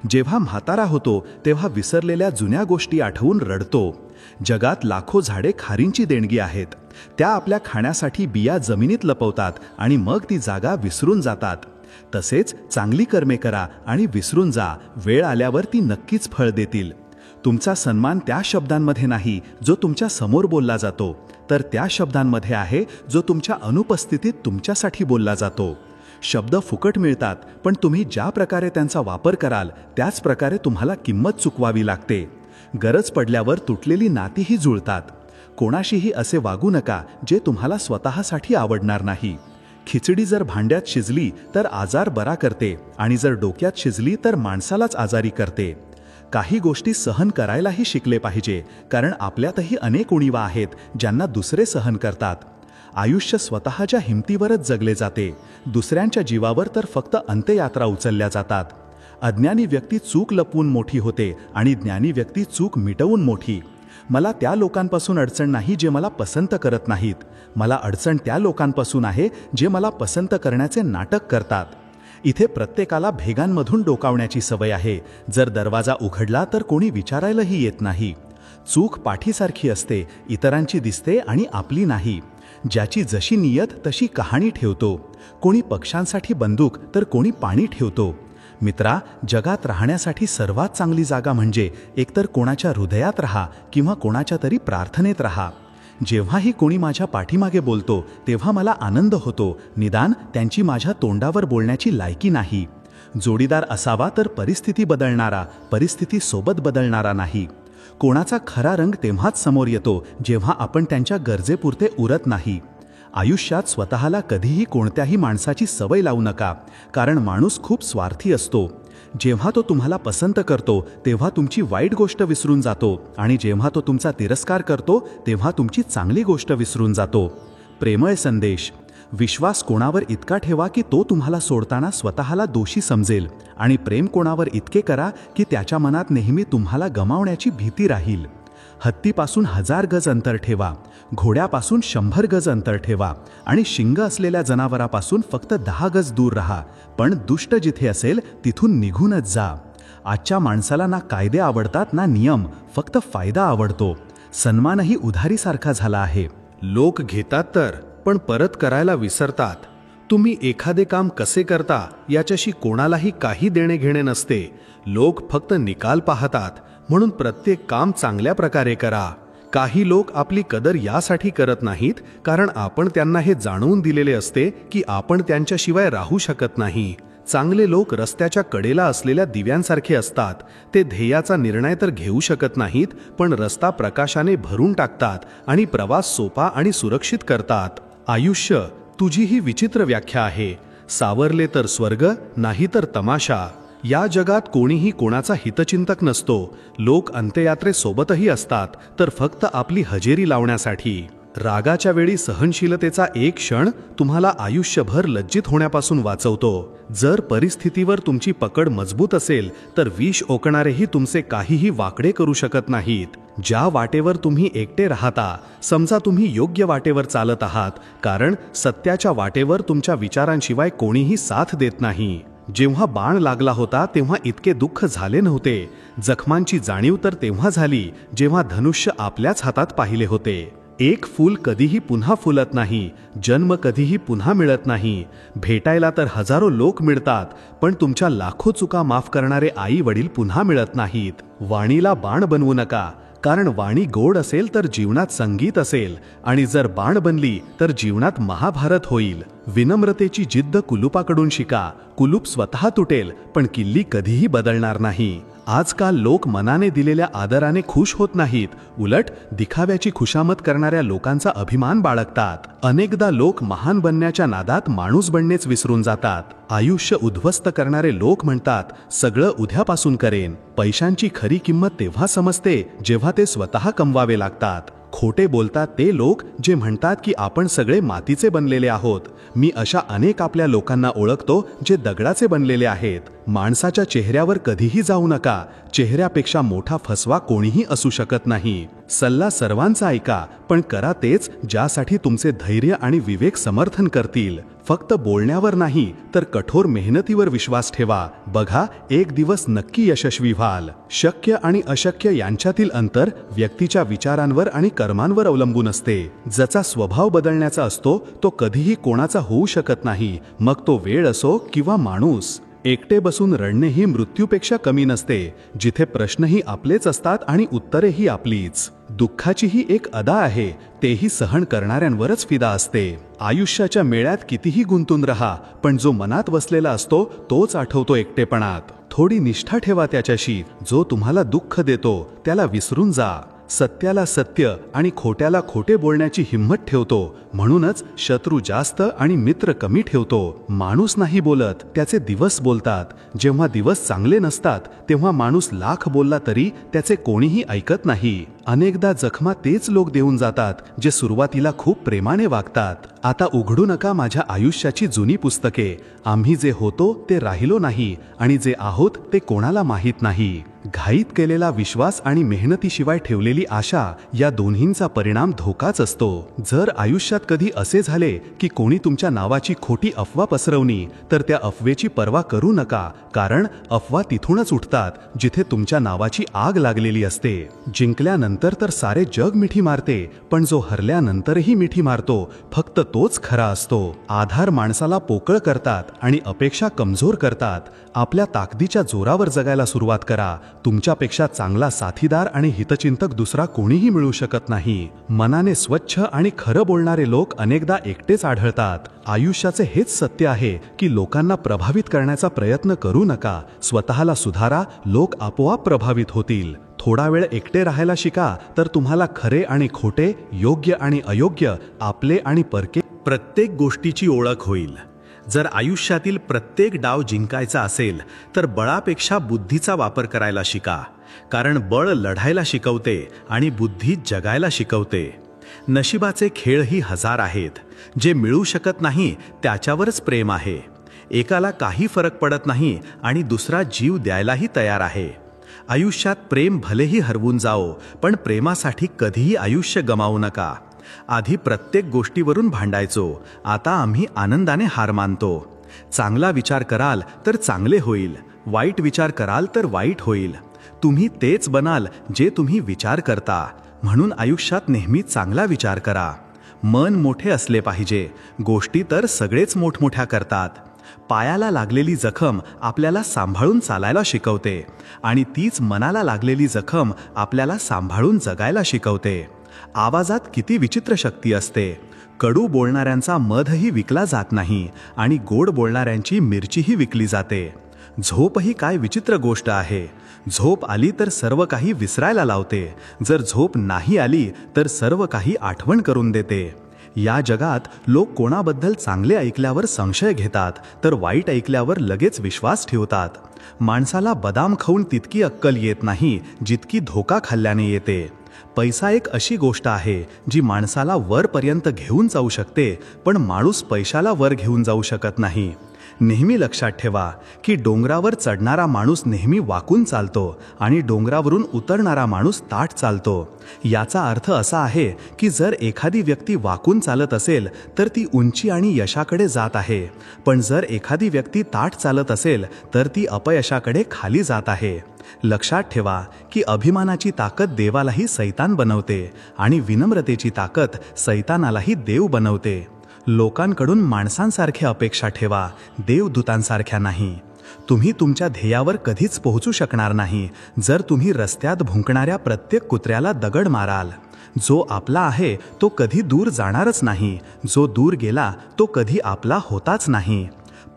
जेव्हा म्हातारा होतो तेव्हा विसरलेल्या जुन्या गोष्टी आठवून रडतो. जगात लाखो झाडे खारींची देणगी आहेत. त्या आपल्या खाण्यासाठी बिया जमिनीत लपवतात आणि मग ती जागा विसरून जातात. तसेच चांगली कर्मे करा आणि विसरून जा, वेळ आल्यावर ती नक्कीच फळ देतील. तुमचा सन्मान त्या शब्दांमध्ये नाही जो तुमच्या समोर बोलला जातो, तर त्या शब्दांमध्ये आहे जो तुमच्या अनुपस्थितीत तुमच्यासाठी बोलला जातो. शब्द फुकट मिळतात, पण तुम्ही ज्या प्रकारे त्यांचा वापर कराल त्याच प्रकारे तुम्हाला किंमत चुकवावी लागते. गरज पडल्यावर तुटलेली नातीही जुळतात. कोणाशीही असे वागू नका जे तुम्हाला स्वतःसाठी आवडणार नाही. खिचडी जर भांड्यात शिजली तर आजार बरा करते आणि जर डोक्यात शिजली तर माणसालाच आजारी करते. काही गोष्टी सहन करायलाही शिकले पाहिजे, कारण आपल्यातही अनेक उणीवा आहेत ज्यांना दुसरे सहन करतात. आयुष्य स्वतःच्या हिमतीवरच जगले जाते. दुसऱ्यांच्या जीवावर तर फक्त अंत्ययात्रा उचलल्या जातात. अज्ञानी व्यक्ती चूक लपवून मोठी होते आणि ज्ञानी व्यक्ती चूक मिटवून मोठी. मला त्या लोकांपासून अडचण नाही जे मला पसंत करत नाहीत. मला अडचण त्या लोकांपासून आहे जे मला पसंत करण्याचे नाटक करतात. इथे प्रत्येकाला भेगांमधून डोकावण्याची सवय आहे. जर दरवाजा उघडला तर कोणी विचारायलाही येत नाही. चूक पाठीसारखी असते, इतरांची दिसते आणि आपली नाही. ज्याची जशी नियत तशी कहाणी ठेवतो. कोणी पक्ष्यांसाठी बंदूक तर कोणी पाणी ठेवतो. मित्रा, जगात राहण्यासाठी सर्वात चांगली जागा म्हणजे एकतर कोणाच्या हृदयात राहा किंवा कोणाच्या तरी प्रार्थनेत राहा. जेव्हाही कोणी माझ्या पाठीमागे बोलतो तेव्हा मला आनंद होतो. निदान त्यांची माझ्या तोंडावर बोलण्याची लायकी नाही. जोडीदार असावा तर परिस्थिती बदलणारा, परिस्थिती सोबत बदलणारा नाही. कोणाचा खरा रंग तेव्हाच समोर येतो जेव्हा आपण त्यांच्या गरजेपुरते उरत नाही. आयुष्यात स्वतःला कधीही कोणत्याही माणसाची सवय लावू नका, कारण माणूस खूप स्वार्थी असतो. जेव्हा तो तुम्हाला पसंत करतो तेव्हा तुमची वाईट गोष्ट विसरून जातो आणि जेव्हा तो तुमचा तिरस्कार करतो तेव्हा तुमची चांगली गोष्ट विसरून जातो. प्रेमळ संदेश: विश्वास कोणावर इतका ठेवा की तो तुम्हाला सोडताना स्वतःला दोषी समजेल, आणि प्रेम कोणावर इतके करा की त्याच्या मनात नेहमी तुम्हाला गमावण्याची भीती राहील. हत्तीपासून 1000 गज अंतर ठेवा, घोड्यापासून 100 गज अंतर ठेवा आणि शिंग असलेल्या जनावरापासून फक्त 10 गज दूर राहा. पण दुष्ट जिथे असेल तिथून निघूनच जा. आजच्या माणसाला ना कायदे आवडतात ना नियम, फक्त फायदा आवडतो. सन्मानही उधारीसारखा झाला आहे. लोक घेतात तर पण परत करायला विसरतात. तुम्ही एखादे काम कसे करता याच्याशी कोणालाही काही देणे घेणे नसते. लोक फक्त निकाल पाहतात, म्हणून प्रत्येक काम चांगल्या प्रकारे करा. काही लोक आपली कदर यासाठी करत नाहीत कारण आपण त्यांना हे जाणवून दिलेले असते की आपण त्यांच्याशिवाय राहू शकत नाही. चांगले लोक रस्त्याच्या कडेला असलेल्या दिव्यांसारखे असतात. ते ध्येयाचा निर्णय तर घेऊ शकत नाहीत, पण रस्ता प्रकाशाने भरून टाकतात आणि प्रवास सोपा आणि सुरक्षित करतात. आयुष्य तुझी ही विचित्र व्याख्या आहे. सावरले तर स्वर्ग, नाही तर तमाशा. या जगात कोणीही कोणाचा हितचिंतक नसतो. लोक अंत्ययात्रेसोबतही असतात, तर फक्त आपली हजेरी लावण्यासाठी. रागाच्या वेळी सहनशीलतेचा एक क्षण तुम्हाला आयुष्यभर लज्जित होण्यापासून वाचवतो. जर परिस्थितीवर तुमची पकड मजबूत असेल तर विष ओकणारेही तुमचे काहीही वाकडे करू शकत नाहीत. ज्या वाटेवर तुम्ही एकटे राहता, समजा तुम्ही योग्य वाटेवर चालत आहात, कारण सत्याच्या वाटेवर तुमच्या विचारांशिवाय कोणीही साथ देत नाही. जेव्हा बाण लागला होता तेव्हा इतके दुःख झाले नव्हते. जखमांची जाणीव तर तेव्हा झाली जेव्हा धनुष्य आपल्याच हातात पाहिले होते. एक फूल कधीही पुन्हा फुलत नाही. जन्म कधीही पुन्हा मिळत नाही. भेटायला तर हजारो लोक मिळतात, पण तुमच्या लाखो चुका माफ करणारे आई वडील पुन्हा मिळत नाहीत. वाणीला बाण बनवू नका, कारण वाणी गोड असेल तर जीवनात संगीत असेल, आणि जर बाण बनली तर जीवनात महाभारत होईल. विनम्रतेची जिद्द कुलुपाकडून शिका. कुलूप स्वतः तुटेल, पण किल्ली कधीही बदलणार नाही. आजकाल लोक मनाने दिलेल्या आदराने खुश होत नाहीत, उलट दिखाव्याची खुशामत करणाऱ्या लोकांचा अभिमान बाळगतात. अनेकदा लोक महान बनण्याच्या नादात माणूस बनणेच विसरून जातात. आयुष्य उद्ध्वस्त करणारे लोक म्हणतात, सगळं उद्यापासून करेन. पैशांची खरी किंमत तेव्हा समजते जेव्हा ते स्वतः कमवावे लागतात. खोटे बोलतात ते लोक जे म्हणतात की आपण सगळे मातीचे बनलेले आहोत. मी अशा अनेक आपल्या लोकांना ओळखतो जे दगडाचे बनलेले आहेत. माणसाच्या चेहऱ्यावर कधीही जाऊ नका. चेहऱ्यापेक्षा मोठा फसवा कोणीही असू शकत नाही. सल्ला सर्वांचा ऐका, पण करा तेच ज्यासाठी तुमचे धैर्य आणि विवेक समर्थन करतील. फक्त बोलण्यावर नाही तर कठोर मेहनतीवर विश्वास ठेवा. बघा, एक दिवस नक्की यशस्वी व्हाल. शक्य आणि अशक्य यांच्यातील अंतर व्यक्तीच्या विचारांवर आणि कर्मांवर अवलंबून असते. ज्याचा स्वभाव बदलण्याचा असतो तो कधीही कोणाचा होऊ शकत नाही, मग तो वेळ असो किंवा माणूस. एकटे बसून रडणे ही मृत्यूपेक्षा कमी नसते, जिथे प्रश्नही आपलेच असतात आणि उत्तरेही आपलीच. दुःखाची ही एक अदा आहे, तेही सहन करणाऱ्यांवरच फिदा असते. आयुष्याच्या मेळ्यात कितीही गुंतून राहा, पण जो मनात वसलेला असतो तोच आठवतो एकटेपणात. थोडी निष्ठा ठेवा त्याच्याशी. जो तुम्हाला दुःख देतो त्याला विसरून जा. सत्याला सत्य आणि खोट्याला खोटे बोलण्याची हिंमत ठेवतो. म्हणूनच शत्रू जास्त आणि मित्र कमी ठेवतो. माणूस नाही बोलत, त्याचे दिवस बोलतात. जेव्हा दिवस चांगले नसतात तेव्हा माणूस लाख बोलला तरी त्याचे कोणीही ऐकत नाही. अनेकदा जखमा तेच लोक देऊन जातात जे सुरुवातीला खूप प्रेमाने वागतात. आता उघडू नका माझ्या आयुष्याची जुनी पुस्तके. आम्ही जे होतो ते राहिलो नाही आणि जे आहोत ते कोणाला माहीत नाही. घाईत केलेला विश्वास आणि मेहनतीशिवाय ठेवलेली आशा या दोन्हींचा परिणाम धोकाच असतो. जर आयुष्यात कधी असे झाले की कोणी तुमच्या नावाची खोटी अफवा पसरवली तर त्या अफवेची पर्वा करू नका, कारण अफवा तिथूनच उठतात जिथे तुमच्या नावाची आग लागलेली असते. जिंकल्यानंतर तर सारे जग मिठी मारते, पण जो हरल्यानंतरही मिठी मारतो फक्त तोच खरा असतो. आधार माणसाला पोकळ करतात आणि अपेक्षा कमजोर करतात. आपल्या ताकदीच्या जोरावर जगायला सुरुवात करा. तुमच्यापेक्षा चांगला साथीदार आणि हितचिंतक दुसरा कोणीही मिळू शकत नाही. मनाने स्वच्छ आणि खरं बोलणारे लोक अनेकदा एकटेच आढळतात. आयुष्याचे हेच सत्य आहे की लोकांना प्रभावित करण्याचा प्रयत्न करू नका. स्वतःला सुधारा, लोक आपोआप प्रभावित होतील. थोडा वेळ एकटे राहायला शिका, तर तुम्हाला खरे आणि खोटे, योग्य आणि अयोग्य, आपले आणि परके प्रत्येक गोष्टीची ओळख होईल. जर आयुष्यातील प्रत्येक डाव जिंकायचा असेल तर बळापेक्षा बुद्धीचा वापर करायला शिका, कारण बळ लढायला शिकवते आणि बुद्धी जगायला शिकवते. नशिबाचे खेळही हजार आहेत. जे मिळू शकत नाही त्याच्यावरच प्रेम आहे. एकाला काही फरक पडत नाही आणि दुसरा जीव द्यायलाही तयार आहे. आयुष्यात प्रेम भलेही हरवून जाओ, पण प्रेमासाठी कधीही आयुष्य गमावू नका. आधी प्रत्येक गोष्टीवरून भांडायचो, आता आम्ही आनंदाने हार मानतो. चांगला विचार कराल तर चांगले होईल, वाईट विचार कराल तर वाईट होईल. तुम्ही तेच बनाल जे तुम्ही विचार करता. म्हणून आयुष्यात नेहमी चांगला विचार करा. मन मोठे असले पाहिजे. गोष्टी तर सगळेच मोठमोठ्या करतात. पायाला लागलेली जखम आपल्याला सांभाळून चालायला शिकवते आणि तीच मनाला लागलेली जखम आपल्याला सांभाळून जगायला शिकवते. आवाजात किती विचित्र शक्ती असते. कडू बोलणाऱ्यांचा मधही विकला जात नाही आणि गोड बोलणाऱ्यांची मिरचीही विकली जाते. झोप ही काय विचित्र गोष्ट आहे. झोप आली तर सर्व काही विसरायला लावते. जर झोप नाही आली तर सर्व काही आठवण करून देते. या जगात लोक कोणाबद्दल चांगले ऐकल्यावर संशय घेतात, तर वाईट ऐकल्यावर लगेच विश्वास ठेवतात. माणसाला बदाम खाऊन तितकी अक्कल येत नाही जितकी धोका खाल्ल्याने येते. पैसा एक अशी गोष्ट आहे जी माणसाला वरपर्यंत घेऊन जाऊ शकते, पण माणूस पैशाला वर घेऊन जाऊ शकत नाही. नेहमी लक्षात ठेवा की डोंगरावर चढणारा माणूस नेहमी वाकून चालतो आणि डोंगरावरून उतरणारा माणूस ताठ चालतो. याचा अर्थ असा आहे की जर एखादी व्यक्ती वाकून चालत असेल तर ती उंची आणि यशाकडे जात आहे, पण जर एखादी व्यक्ती ताठ चालत असेल तर ती अपयशाकडे खाली जात आहे. लक्षात ठेवा की अभिमानाची ताकद देवालाही सैतान बनवते आणि विनम्रतेची ताकद सैतानालाही देव बनवते. लोकांकडून माणसांसारखे अपेक्षा ठेवा, देवदूतांसारख्या नाही. तुम्ही तुमच्या ध्येयावर कधीच पोहोचू शकणार नाही जर तुम्ही रस्त्यात भुंकणाऱ्या प्रत्येक कुत्र्याला दगड माराल. जो आपला आहे तो कधी दूर जाणारच नाही. जो दूर गेला तो कधी आपला होताच नाही.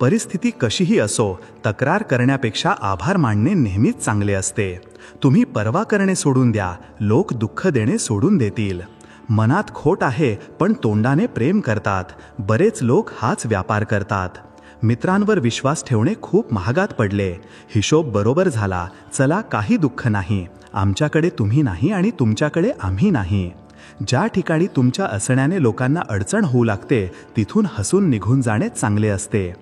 परिस्थिती कशीही असो, तक्रार करण्यापेक्षा आभार मानणे नेहमीच चांगले असते. तुम्ही पर्वा करणे सोडून द्या, लोक दुःख देणे सोडून देतील. मनात खोट आहे पण तोंडाने प्रेम करतात. बरेच लोक हाच व्यापार करतात. मित्रांवर विश्वास ठेवणे खूप महागात पडले. हिशोब बरोबर झाला, चला काही दुःख नाही. आमच्याकडे तुम्ही नाही आणि तुमच्याकडे आम्ही नाही. ज्या ठिकाणी तुमच्या असण्याने लोकांना अडचण होऊ लागते तिथून हसून निघून जाणे चांगले असते.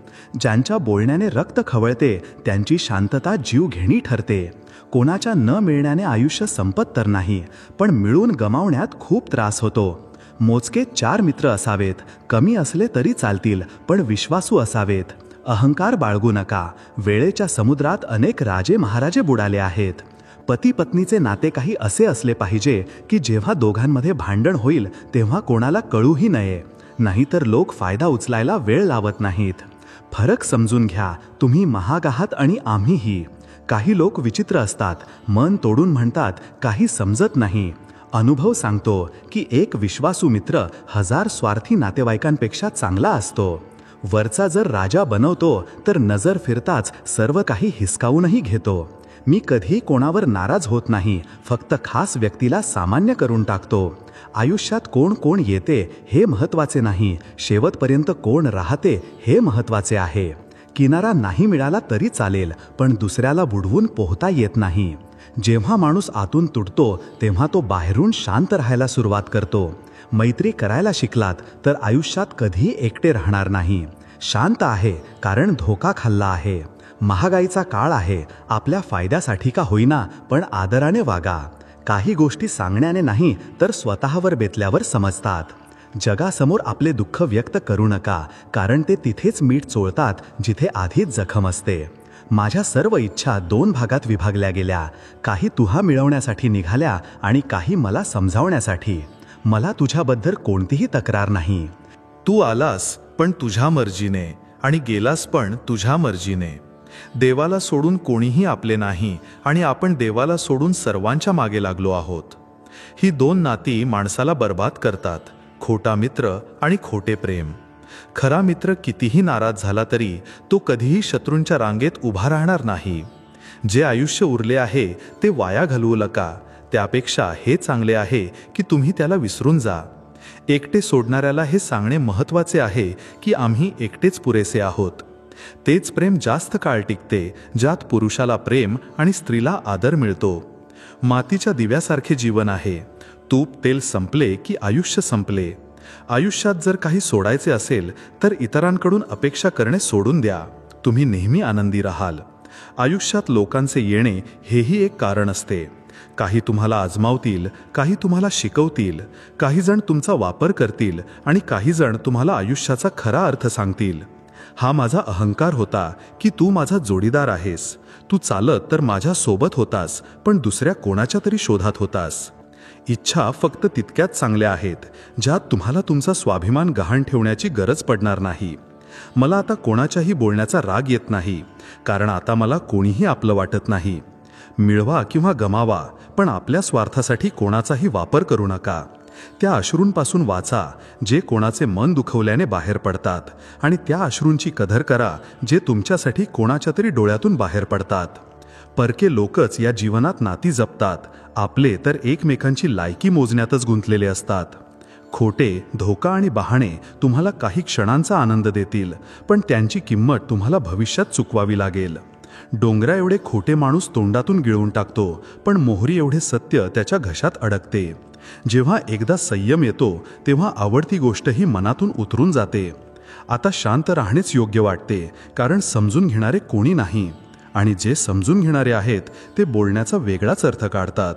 ज्यांच्या बोलण्याने रक्त खवळते त्यांची शांतता जीवघेणी ठरते. कोणाच्या न मिळण्याने आयुष्य संपत तर नाही, पण मिळून गमावण्यात खूप त्रास होतो. मोजके 4 मित्र असावेत, कमी असले तरी चालतील, पण विश्वासू असावेत. अहंकार बाळगू नका. वेळेच्या समुद्रात अनेक राजे महाराजे बुडाले आहेत. पती पत्नीचे नाते काही असे असले पाहिजे की जेव्हा दोघांमध्ये भांडण होईल तेव्हा कोणाला कळूही नये, नाहीतर लोक फायदा उचलायला वेळ लावत नाहीत. फरक समजून घ्या. तुम्ही महाग आहात आणि आम्हीही. काही लोक विचित्र असतात. मन तोडून म्हणतात काही समजत नाही. अनुभव सांगतो की एक विश्वासू मित्र 1000 स्वार्थी नातेवाईकांपेक्षा चांगला असतो. वरचा जर राजा बनवतो तर नजर फिरताच सर्व काही हिसकावूनही घेतो. मी कधी कोणावर नाराज होत नाही, फक्त खास व्यक्तीला सामान्य करून टाकतो. आयुष्यात कोण कोण येते हे महत्त्वाचे नाही, शेवटपर्यंत कोण राहते हे महत्त्वाचे आहे. किनारा नाही मिळाला तरी चालेल, पण दुसऱ्याला बुडवून पोहता येत नाही. जेव्हा माणूस आतून तुटतो तेव्हा तो बाहेरून शांत राहायला सुरुवात करतो. मैत्री करायला शिकलात तर आयुष्यात कधीही एकटे राहणार नाही. शांत आहे कारण धोका खाल्ला आहे. महागाईचा काळ आहे, आपल्या फायद्यासाठी का होईना पण आदराने वागा. काही गोष्टी सांगण्याने नाही तर स्वतःवर बेतल्यावर समजतात. जगासमोर आपले दुःख व्यक्त करू नका, कारण ते तिथेच मीठ चोळतात जिथे आधीच जखम असते. माझ्या सर्व इच्छा 2 भागात विभागल्या गेल्या. काही तुहा मिळवण्यासाठी निघाल्या आणि काही मला समजावण्यासाठी. मला तुझ्याबद्दल कोणतीही तक्रार नाही. तू आलास पण तुझ्या मर्जीने आणि गेलास पण तुझ्या मर्जीने. देवाला सोडून कोणीही आपले नाही आणि आपण देवाला सोडून सर्वांच्या मागे लागलो आहोत. ही 2 नाती माणसाला बर्बाद करतात, खोटा मित्र आणि खोटे प्रेम. खरा मित्र कितीही नाराज झाला तरी तो कधीही शत्रूंच्या रांगेत उभा राहणार नाही. जे आयुष्य उरले आहे ते वाया घालवू नका. त्यापेक्षा हे चांगले आहे की तुम्ही त्याला विसरून जा. एकटे सोडणाऱ्याला हे सांगणे महत्त्वाचे आहे की आम्ही एकटेच पुरेसे आहोत. तेच प्रेम जास्त काळ टिकते, ज्यात पुरुषाला प्रेम आणि स्त्रीला आदर मिळतो. मातीच्या दिव्यासारखे जीवन आहे. तूप तेल संपले की आयुष्य संपले. आयुष्यात जर काही सोडायचे असेल तर इतरांकडून अपेक्षा करणे सोडून द्या. तुम्ही नेहमी आनंदी राहाल. आयुष्यात लोकांचे येणे हेही एक कारण असते. काही तुम्हाला आजमावतील, काही तुम्हाला शिकवतील, काही जण तुमचा वापर करतील आणि काही जण तुम्हाला आयुष्याचा खरा अर्थ सांगतील. हा माझा अहंकार होता की तू माझा जोडीदार आहेस. तू चालत तर माझ्या सोबत होतास, पण दुसऱ्या कोणाच्या तरी शोधात होतास. इच्छा फक्त तितक्याच चांगल्या आहेत, ज्यात तुम्हाला तुमचा स्वाभिमान गहाण ठेवण्याची गरज पडणार नाही. मला आता कोणाच्याही बोलण्याचा राग येत नाही, कारण आता मला कोणीही आपलं वाटत नाही. मिळवा किंवा गमावा, पण आपल्या स्वार्थासाठी कोणाचाही वापर करू नका. त्या अश्रूंपासून वाचा जे कोणाचे मन दुखवल्याने बाहेर पडतात, आणि त्या अश्रूंची कदर करा जे तुमच्यासाठी कोणाच्या तरी डोळ्यातून बाहेर पडतात. परके लोकच या जीवनात नाती जपतात, आपले तर एकमेकांची लायकी मोजण्यातच गुंतलेले असतात. खोटे, धोका आणि बहाणे तुम्हाला काही क्षणांचा आनंद देतील, पण त्यांची किंमत तुम्हाला भविष्यात चुकवावी लागेल. डोंगरा एवढे खोटे माणूस तोंडातून गिळून टाकतो, पण मोहरी एवढे सत्य त्याच्या घशात अडकते. जेव्हा एकदा संयम येतो तेव्हा आवडती गोष्टही मनातून उतरून जाते. आता शांत राहणेच योग्य वाटते, कारण समजून घेणारे कोणी नाही, आणि जे समजून घेणारे आहेत ते बोलण्याचा वेगळाच अर्थ काढतात.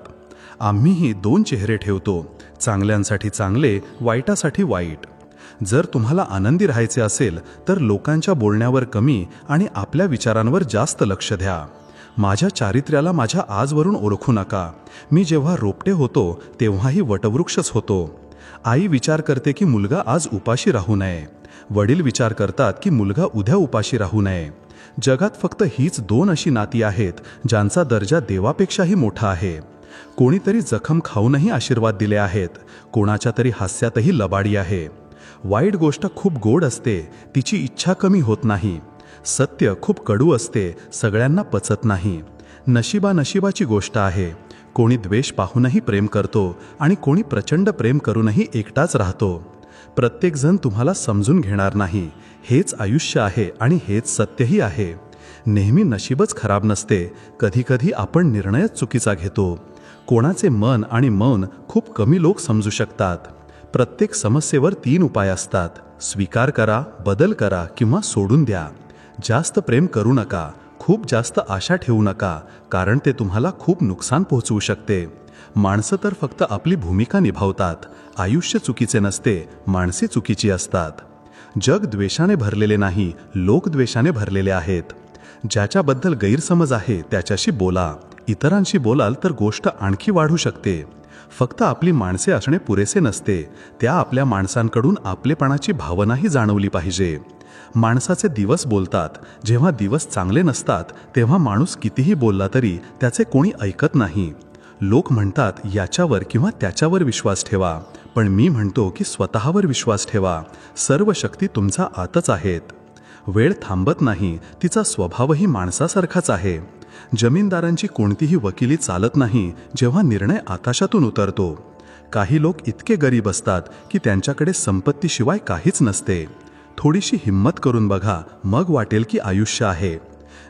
आम्हीही 2 चेहरे ठेवतो, चांगल्यांसाठी चांगले, वाईटासाठी वाईट. जर तुम्हाला आनंदी राहायचे असेल तर लोकांच्या बोलण्यावर कमी आणि आपल्या विचारांवर जास्त लक्ष द्या. माझ्या चारित्र्याला माझ्या आजवरून ओळखू नका. मी जेव्हा रोपटे होतो तेव्हाही वटवृक्षच होतो. आई विचार करते की मुलगा आज उपाशी राहू नये. वडील विचार करतात की मुलगा उद्या उपाशी राहू नये. जगात फक्त हीच 2 अशी नाती आहेत ज्यांचा दर्जा देवापेक्षाही मोठा आहे. कोणीतरी जखम खाऊनही आशीर्वाद दिले आहेत, कोणाच्या तरी हास्यातही लबाडी आहे. वाईट गोष्ट खूप गोड असते, तिची इच्छा कमी होत नाही. सत्य खूप कडू असते, सगळ्यांना पचत नाही. नशिबाची गोष्ट आहे. कोणी द्वेष पाहूनही प्रेम करतो आणि कोणी प्रचंड प्रेम करूनही एकटाच राहतो. प्रत्येकजण तुम्हाला समजून घेणार नाही. हेच आयुष्य आहे आणि हेच सत्यही आहे. नेहमी नशीबच खराब नसते, कधीकधी आपण निर्णयच चुकीचा घेतो. कोणाचे मन आणि मौन खूप कमी लोक समजू शकतात. प्रत्येक समस्येवर 3 उपाय असतात: स्वीकार करा, बदल करा किंवा सोडून द्या. जास्त प्रेम करू नका, खूप जास्त आशा ठेवू नका, कारण ते तुम्हाला खूप नुकसान पोहोचवू शकते. माणसं तर फक्त आपली भूमिका निभावतात. आयुष्य चुकीचे नसते, माणसे चुकीची असतात. जग द्वेषाने भरलेले नाही, लोक द्वेषाने भरलेले आहेत. ज्याच्याबद्दल गैरसमज आहे त्याच्याशी बोला. इतरांशी बोलाल तर गोष्ट आणखी वाढू शकते. फक्त आपली माणसे असणे पुरेसे नसते, त्या आपल्या माणसांकडून आपलेपणाची भावनाही जाणवली पाहिजे. माणसाचे दिवस बोलतात. जेव्हा दिवस चांगले नसतात तेव्हा माणूस कितीही बोलला तरी त्याचे कोणी ऐकत नाही. लोक म्हणतात याच्यावर किंवा त्याच्यावर विश्वास ठेवा, पण मी म्हणतो की स्वतःवर विश्वास ठेवा. सर्व शक्ती तुमच्या आतच आहेत. वेळ थांबत नाही, तिचा स्वभावही माणसासारखाच आहे. जमीनदारांची कोणतीही वकिली चालत नाही जेव्हा निर्णय आकाशातून उतरतो. काही लोक इतके गरीब असतात की त्यांच्याकडे संपत्तीशिवाय काहीच नसते. थोडीशी हिम्मत करून बघा, मग वाटेल की आयुष्य आहे.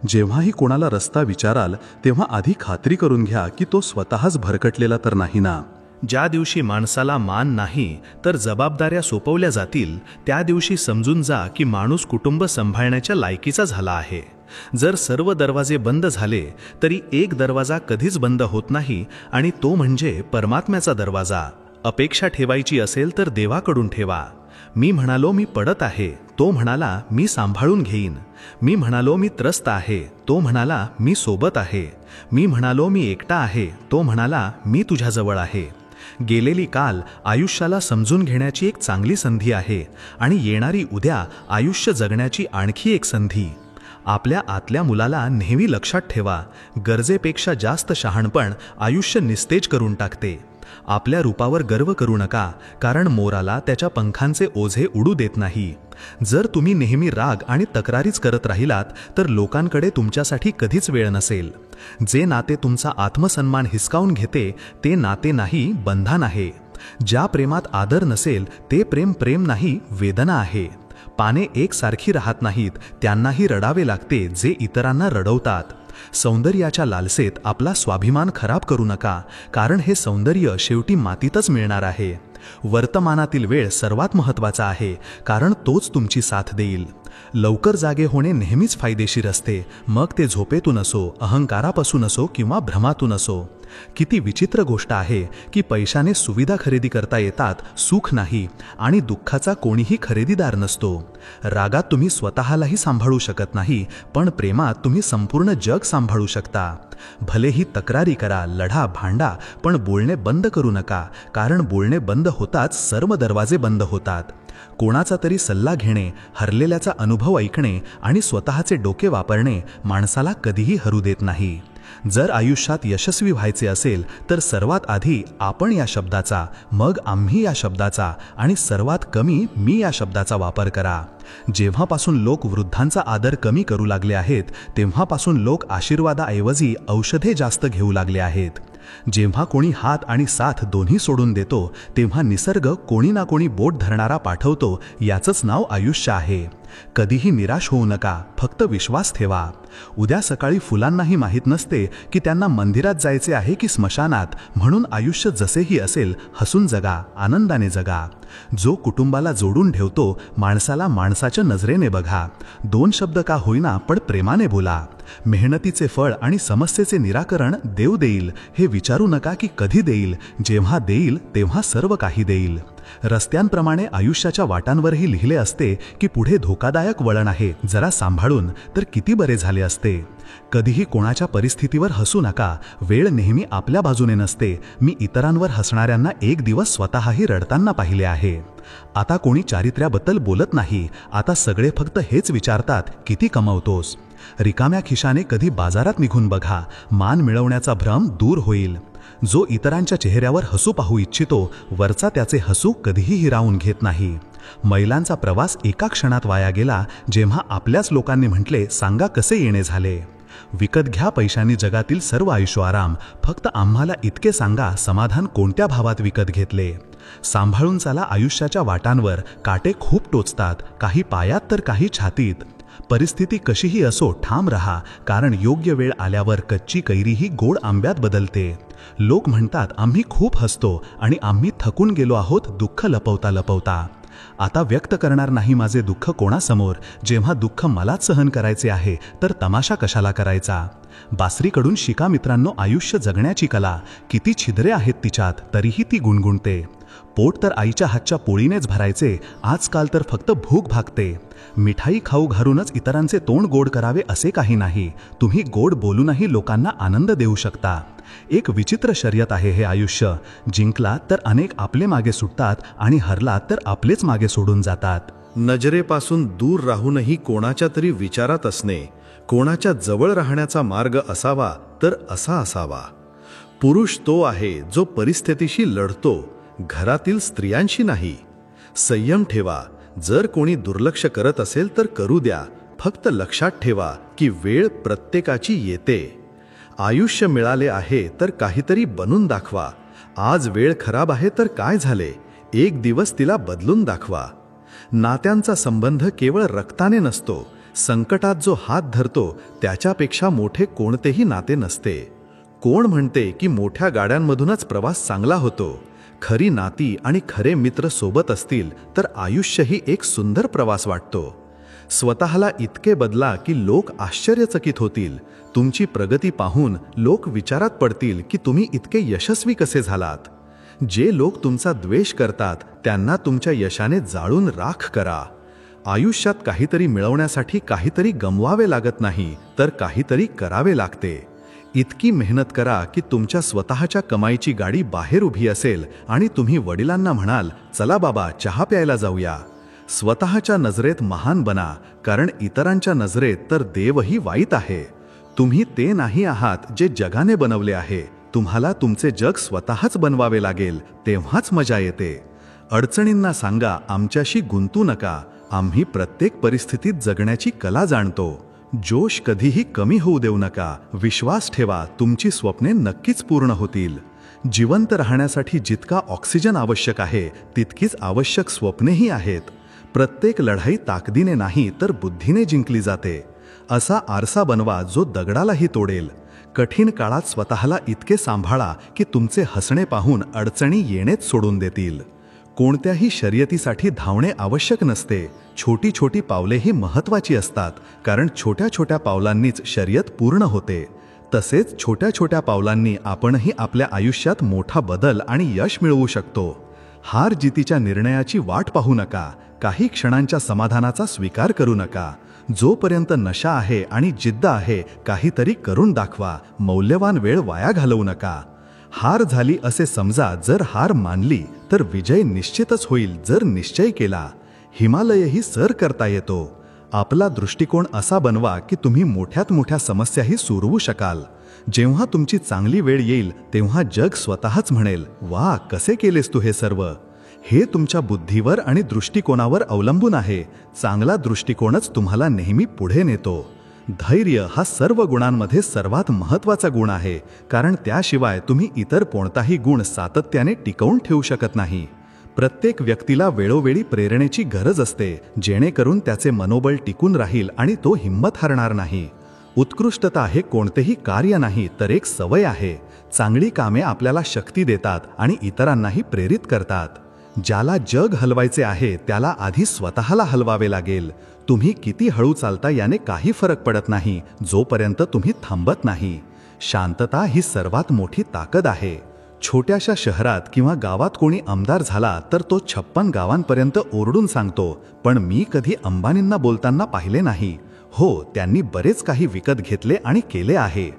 जेव्हाही कोणाला रस्ता विचाराल तेव्हा आधी खात्री करून घ्या की तो स्वतःच भरकटलेला तर नाही ना. ज्या दिवशी माणसाला मान नाही तर जबाबदाऱ्या सोपवल्या जातील, त्या दिवशी समजून जा की माणूस कुटुंब सांभाळण्याच्या लायकीचा झाला आहे. जर सर्व दरवाजे बंद झाले तरी एक दरवाजा कधीच बंद होत नाही, आणि तो म्हणजे परमात्म्याचा दरवाजा. अपेक्षा ठेवायची असेल तर देवाकडून ठेवा. मी म्हणालो मी पडत आहे, तो म्हणाला मी सांभाळून घेईन. मी म्हणालो मी त्रस्त आहे, तो म्हणाला मी सोबत आहे. मी म्हणालो मी एकटा आहे, तो म्हणाला मी तुझ्याजवळ आहे. गेलेली काल आयुष्याला समजून घेण्याची एक चांगली संधी आहे, आणि येणारी उद्या आयुष्य जगण्याची आणखी एक संधी. आपल्या आतल्या मुलाला नेहमी लक्षात ठेवा, गरजेपेक्षा जास्त शहाणपण आयुष्य निस्तेज करून टाकते. आपल्या रूपावर गर्व करू नका, कारण मोराला त्याच्या पंखांचे ओझे उडू देत नाही. जर तुम्ही नेहमी राग आणि तक्रारीच करत राहिलात तर लोकांकडे तुमच्यासाठी कधीच वेळ नसेल. जे नाते तुमचा आत्मसन्मान हिसकावून घेते ते नाते नाही, बंधन आहे. ज्या प्रेमात आदर नसेल ते प्रेम प्रेम नाही, वेदना आहे. पाने एकसारखी राहत नाहीत, त्यांनाही रडावे लागते जे इतरांना रडवतात. सौंदर्याच्या लालसेत आपला स्वाभिमान खराब करू नका, कारण हे सौंदर्य शेवटी मातीतच मिळणार आहे. वर्तमानातील वेळ सर्वात महत्त्वाचा आहे, कारण तोच तुमची साथ देईल. लवकर जागे होणे नेहमीच फायदेशीर असते, मग ते झोपेतून असो, अहंकारापासून असो किंवा भ्रमातून असो. किती विचित्र गोष्ट आहे की पैशाने सुविधा खरेदी करता येतात, सुख नाही, आणि दुःखाचा कोणीही खरेदीदार नसतो. रागात तुम्ही स्वतःलाही सांभाळू शकत नाही, पण प्रेमात तुम्ही संपूर्ण जग सांभाळू शकता. भलेही तक्रारी करा, लढा, भांडा, पण बोलणे बंद करू नका, कारण बोलणे बंद होताच सर्व दरवाजे बंद होतात. कोणाचा तरी सल्ला घेणे, हरलेल्याचा अनुभव ऐकणे आणि स्वतःचे डोके वापरणे माणसाला कधीही हरू देत नाही. जर आयुष्यात यशस्वी व्हायचे असेल तर सर्वात आधी आपण या शब्दाचा, मग आम्ही या शब्दाचा, आणि सर्वात कमी मी या शब्दाचा वापर करा. जेव्हापासून लोक वृद्धांचा आदर कमी करू लागले आहेत, तेव्हापासून लोक आशीर्वादाऐवजी औषधे जास्त घेऊ लागले आहेत. जेव्हा कोणी हात आणि साथ दोन्ही सोडून देतो, तेव्हा निसर्ग कोणी ना कोणी बोट धरणारा पाठवतो. याचंच नाव आयुष्य आहे. कधीही निराश होऊ नका, फक्त विश्वास ठेवा. उद्या सकाळी फुलांनाही माहीत नसते की त्यांना मंदिरात जायचे आहे की स्मशानात, म्हणून आयुष्य जसेही असेल हसून जगा, आनंदाने जगा. जो कुटुंबाला जोडून ठेवतो, माणसाला माणसाच्या नजरेने बघा. 2 शब्द का होईना पण प्रेमाने बोला. मेहनतीचे फळ आणि समस्येचे निराकरण देव देईल, हे विचारू नका की कधी देईल. जेव्हा देईल तेव्हा सर्व काही देईल. रस्त्यांप्रमाणे आयुष्याच्या वाटांवरही लिहिले असते की पुढे धोकादायक वळण आहे, जरा सांभाळून तर किती बरे झाले असते. कधीही कोणाच्या परिस्थितीवर हसू नका, वेळ नेहमी आपल्या बाजूने नसते. मी इतरांवर हसणाऱ्यांना एक दिवस स्वतःही रडताना पाहिले आहे. आता कोणी चारित्र्याबद्दल बोलत नाही, आता सगळे फक्त हेच विचारतात किती कमावतोस. रिकाम्या खिशाने कधी बाजारात निघून बघा, मान मिळवण्याचा भ्रम दूर होईल. जो इतरांच्या चेहऱ्यावर हसू पाहू इच्छितो, वरचा त्याचे हसू कधीही हिरावून घेत नाही. मैलांचा प्रवास एका क्षणात वाया गेला जेव्हा आपल्याच लोकांनी म्हटले, सांगा कसे येणे झाले. विकत घ्या पैशांनी जगातील सर्व आयुष्य-आराम, फक्त आम्हाला इतके सांगा समाधान कोणत्या भावात विकत घेतले. सांभाळून चाला आयुष्याच्या वाटांवर, काटे खूप टोचतात, काही पायात तर काही छातीत. परिस्थिती कशीही असो ठाम रहा, कारण योग्य वेळ आल्यावर कच्ची कैरीही गोड आंब्यात बदलते. लोक म्हणतात आम्ही खूप हसतो आणि आम्ही थकून गेलो आहोत दुःख लपवता लपवता. आता व्यक्त करणार नाही माझे दुःख कोणासमोर. जेव्हा दुःख मलाच सहन करायचे आहे तर तमाशा कशाला करायचा. बासरीकडून शिका मित्रांनो आयुष्य जगण्याची कला. किती छिद्रे आहेत तिच्यात, तरीही ती गुणगुणते. पोट तर आईच्या हातच्या पोळीनेच भरायचे, आजकाल तर फक्त भूक भागते. मिठाई खाऊ घालूनच इतरांचे तोंड गोड करावे असे काही नाही. तुम्ही गोड बोलूनही लोकांना आनंद देऊ शकता. एक विचित्र शर्यत आहे हे आयुष्य. जिंकलात तर अनेक आपले मागे सुटतात आणि हरलात तर आपलेच मागे सोडून जातात. नजरेपासून दूर राहूनही कोणाच्या तरी विचारात असणे, कोणाच्या जवळ राहण्याचा मार्ग असावा तर असा असावा. पुरुष तो आहे जो परिस्थितीशी लढतो, घरातील स्त्रियांशी नाही. संयम ठेवा. जर कोणी दुर्लक्ष करत असेल तर करू द्या, फक्त लक्षात ठेवा की वेळ प्रत्येकाची येते. आयुष्य मिळाले आहे तर काहीतरी बनून दाखवा. आज वेळ खराब आहे तर काय झाले, एक दिवस तिला बदलून दाखवा. नात्यांचा संबंध केवळ रक्ताने नसतो, संकटात जो हात धरतो त्याच्यापेक्षा मोठे कोणतेही नाते नसते. कोण म्हणते की मोठ्या गाड्यांमधूनच प्रवास चांगला होतो. खरी नाती आणि खरे मित्र सोबत असतील तर आयुष्यही एक सुंदर प्रवास वाटतो. स्वतःला इतके बदला की लोक आश्चर्यचकित होतील. तुमची प्रगती पाहून लोक विचारात पडतील की तुम्ही इतके यशस्वी कसे झालात. जे लोक तुमचा द्वेष करतात त्यांना तुमच्या यशाने जाळून राख करा. आयुष्यात काहीतरी मिळवण्यासाठी काहीतरी गमवावे लागत नाही, तर काहीतरी करावे लागते. इतकी मेहनत करा की तुमच्या स्वतःच्या कमाईची गाडी बाहेर उभी असेल आणि तुम्ही वडिलांना म्हणाल, चला बाबा चहा प्यायला जाऊया. स्वतःच्या नजरेत महान बना, कारण इतरांच्या नजरेत तर देवही वाईट आहे. तुम्ही ते नाही आहात जे जगाने बनवले आहे. तुम्हाला तुमचे जग स्वतःच बनवावे लागेल, तेव्हाच मजा येते. अडचणींना सांगा, आमच्याशी गुंतू नका, आम्ही प्रत्येक परिस्थितीत जगण्याची कला जाणतो. जोश कधीही कमी होऊ देऊ नका. विश्वास ठेवा, तुमची स्वप्ने नक्कीच पूर्ण होतील. जिवंत राहण्यासाठी जितका ऑक्सिजन आवश्यक आहे तितकीच आवश्यक स्वप्नेही आहेत. प्रत्येक लढाई ताकदीने नाही तर बुद्धीने जिंकली जाते. असा आरसा बनवा जो दगडालाही तोडेल. कठीण काळात स्वतःला इतके सांभाळा की तुमचे हसणे पाहून अडचणी येणेच सोडून देतील. कोणत्याही शर्यतीसाठी धावणे आवश्यक नसते. छोटी छोटी पावलेही महत्त्वाची असतात, कारण छोट्या छोट्या पावलांनीच शर्यत पूर्ण होते. तसेच छोट्या छोट्या पावलांनी आपणही आपल्या आयुष्यात मोठा बदल आणि यश मिळवू शकतो. हार जितीच्या निर्णयाची वाट पाहू नका. काही क्षणांच्या समाधानाचा स्वीकार करू नका. जोपर्यंत नशा आहे आणि जिद्द आहे, काहीतरी करून दाखवा. मौल्यवान वेळ वाया घालवू नका. हार झाली असे समजा. जर हार मानली तर विजय निश्चितच होईल जर निश्चय केला. हिमालयही सर करता येतो. आपला दृष्टिकोन असा बनवा की तुम्ही मोठ्यात मोठ्या समस्याही सोडवू शकाल. जेव्हा तुमची चांगली वेळ येईल तेव्हा जग स्वतःच म्हणेल, वा कसे केलेस तू हे सर्व. हे तुमच्या बुद्धीवर आणि दृष्टिकोनावर अवलंबून आहे. चांगला दृष्टिकोनच तुम्हाला नेहमी पुढे नेतो. धैर्य हा सर्व गुणांमध्ये सर्वात महत्त्वाचा गुण आहे, कारण त्याशिवाय तुम्ही इतर कोणताही गुण सातत्याने टिकवून ठेवू शकत नाही. प्रत्येक व्यक्तीला वेळोवेळी प्रेरणेची गरज असते, जेणेकरून त्याचे मनोबल टिकून राहील आणि तो हिंमत हरणार नाही. उत्कृष्टता हे कोणतेही कार्य नाही तर एक सवय आहे. चांगली कामे आपल्याला शक्ती देतात आणि इतरांनाही प्रेरित करतात. ज्याला जग हलवायचे आहे त्याला आधी स्वतःला हलवावे लागेल. तुम्ही किती हळू चालता याने काही फरक पडत नाही, जोपर्यंत तुम्ही थांबत नाही. शांतता ही सर्वात मोठी ताकद आहे. छोट्याशा शहरात किंवा गावात कोणी आमदार झाला तर तो 56 गावांपर्यंत ओरडून सांगतो, पण मी कधी अंबानींना बोलताना पाहिले नाही. हो, त्यांनी बरेच काही विकत घेतले आणि केले आहे.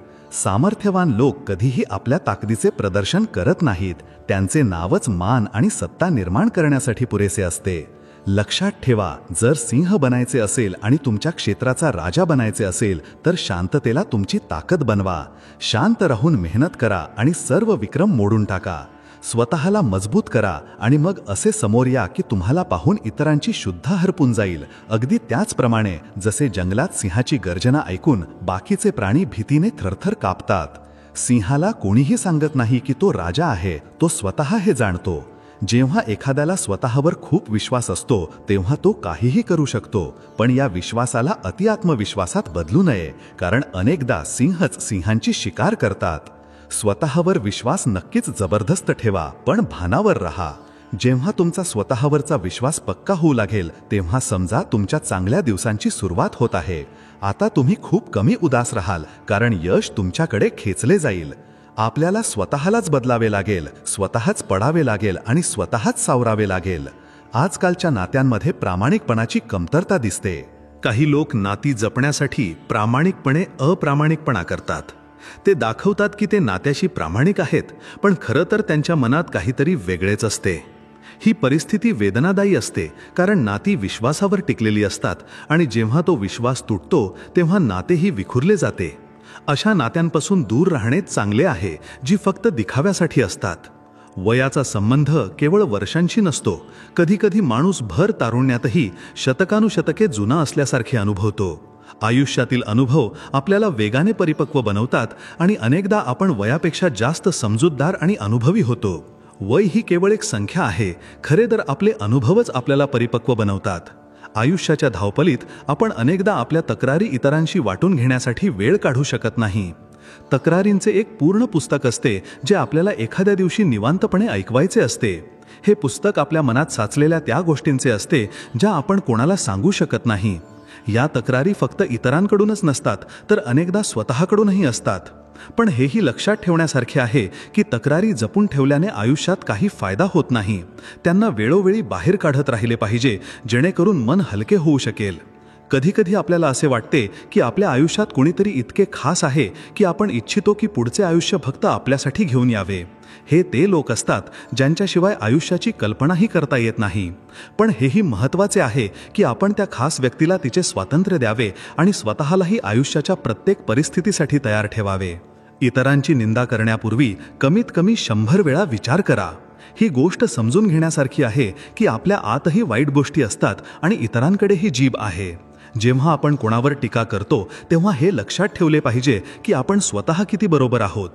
सामर्थ्यवान लोक कधीही आपल्या ताकदीचे प्रदर्शन करत नाहीत. त्यांचे नावच मान आणि सत्ता निर्माण करण्यासाठी पुरेसे असते. लक्षात ठेवा, जर सिंह बनायचे असेल आणि तुमच्या क्षेत्राचा राजा बनायचे असेल तर शांततेला तुमची ताकद बनवा. शांत राहून मेहनत करा आणि सर्व विक्रम मोडून टाका. स्वतःला मजबूत करा आणि मग असे समोर या की तुम्हाला पाहून इतरांची शुद्ध हरपून जाईल. अगदी त्याचप्रमाणे जसे जंगलात सिंहाची गर्जना ऐकून बाकीचे प्राणी भीतीने थरथर कापतात. सिंहाला कोणीही सांगत नाही की तो राजा आहे, तो स्वतः हे जाणतो. जेव्हा एखाद्याला स्वतःवर खूप विश्वास असतो तेव्हा तो काहीही करू शकतो, पण या विश्वासाला अति आत्मविश्वासात बदलू नये, कारण अनेकदा सिंहच सिंहांची शिकार करतात. स्वतःवर विश्वास नक्कीच जबरदस्त ठेवा, पण भानावर रहा. जेव्हा तुमचा स्वतःवरचा विश्वास पक्का होऊ लागेल तेव्हा समजा तुमच्या चांगल्या दिवसांची सुरुवात होत आहे. आता तुम्ही खूप कमी उदास राहाल, कारण यश तुमच्याकडे खेचले जाईल. आपल्याला स्वतःलाच बदलावे लागेल, स्वतःच पडावे लागेल आणि स्वतःच सावरावे लागेल. आजकालच्या नात्यांमध्ये प्रामाणिकपणाची कमतरता दिसते. काही लोक नाती जपण्यासाठी प्रामाणिकपणे अप्रामाणिकपणा करतात. ते दाखवतात की ते नात्याशी प्रामाणिक आहेत, पण खरं तर त्यांच्या मनात काहीतरी वेगळेच असते. ही परिस्थिती वेदनादायी असते, कारण नाती विश्वासावर टिकलेली असतात आणि जेव्हा तो विश्वास तुटतो तेव्हा नातेही विखुरले जाते. अशा नात्यांपासून दूर राहणे चांगले आहे, जी फक्त दिखाव्यासाठी असतात. वयाचा संबंध केवळ वर्षांशी नसतो. कधीकधी माणूस भर तारुण्यातही शतकानुशतके जुना असल्यासारखे अनुभवतो. आयुष्यातील अनुभव आपल्याला वेगाने परिपक्व बनवतात आणि अनेकदा आपण वयापेक्षा जास्त समजूतदार आणि अनुभवी होतो. वय ही केवळ एक संख्या आहे, खरे तर आपले अनुभवच आपल्याला परिपक्व बनवतात. आयुष्याच्या धावपलीत आपण अनेकदा आपल्या तक्रारी इतरांशी वाटून घेण्यासाठी वेळ काढू शकत नाही. तक्रारींचे एक पूर्ण पुस्तक असते जे आपल्याला एखाद्या दिवशी निवांतपणे ऐकवायचे असते. हे पुस्तक आपल्या मनात साचलेल्या त्या गोष्टींचे असते ज्या आपण कोणाला सांगू शकत नाही. या तक्रारी फक्त इतरांकडूनच नसतात, तर अनेकदा स्वतःकडूनही असतात. पण हेही लक्षात ठेवण्यासारखे आहे की तक्रारी जपून ठेवल्याने आयुष्यात काही फायदा होत नाही. त्यांना वेळोवेळी बाहेर काढत राहिले पाहिजे, जेणेकरून मन हलके होऊ शकेल. कधीकधी आपल्याला असे वाटते की आपल्या आयुष्यात कोणीतरी इतके खास आहे की आपण इच्छितो की पुढचे आयुष्य फक्त आपल्यासाठी घेऊन यावे. हे ते लोक असतात ज्यांच्याशिवाय आयुष्याची कल्पनाही करता येत नाही. पण हेही महत्त्वाचे आहे की आपण त्या खास व्यक्तीला तिचे स्वातंत्र्य द्यावे आणि स्वतःलाही आयुष्याच्या प्रत्येक परिस्थितीसाठी तयार ठेवावे. इतरांची निंदा करण्यापूर्वी कमीत कमी 100 वेळा विचार करा. ही गोष्ट समजून घेण्यासारखी आहे की आपल्या आतही वाईट गोष्टी असतात आणि इतरांकडेही जीभ आहे. जेव्हा आपण कोणावर टीका करतो तेव्हा हे लक्षात ठेवले पाहिजे की आपण स्वतः किती बरोबर आहोत.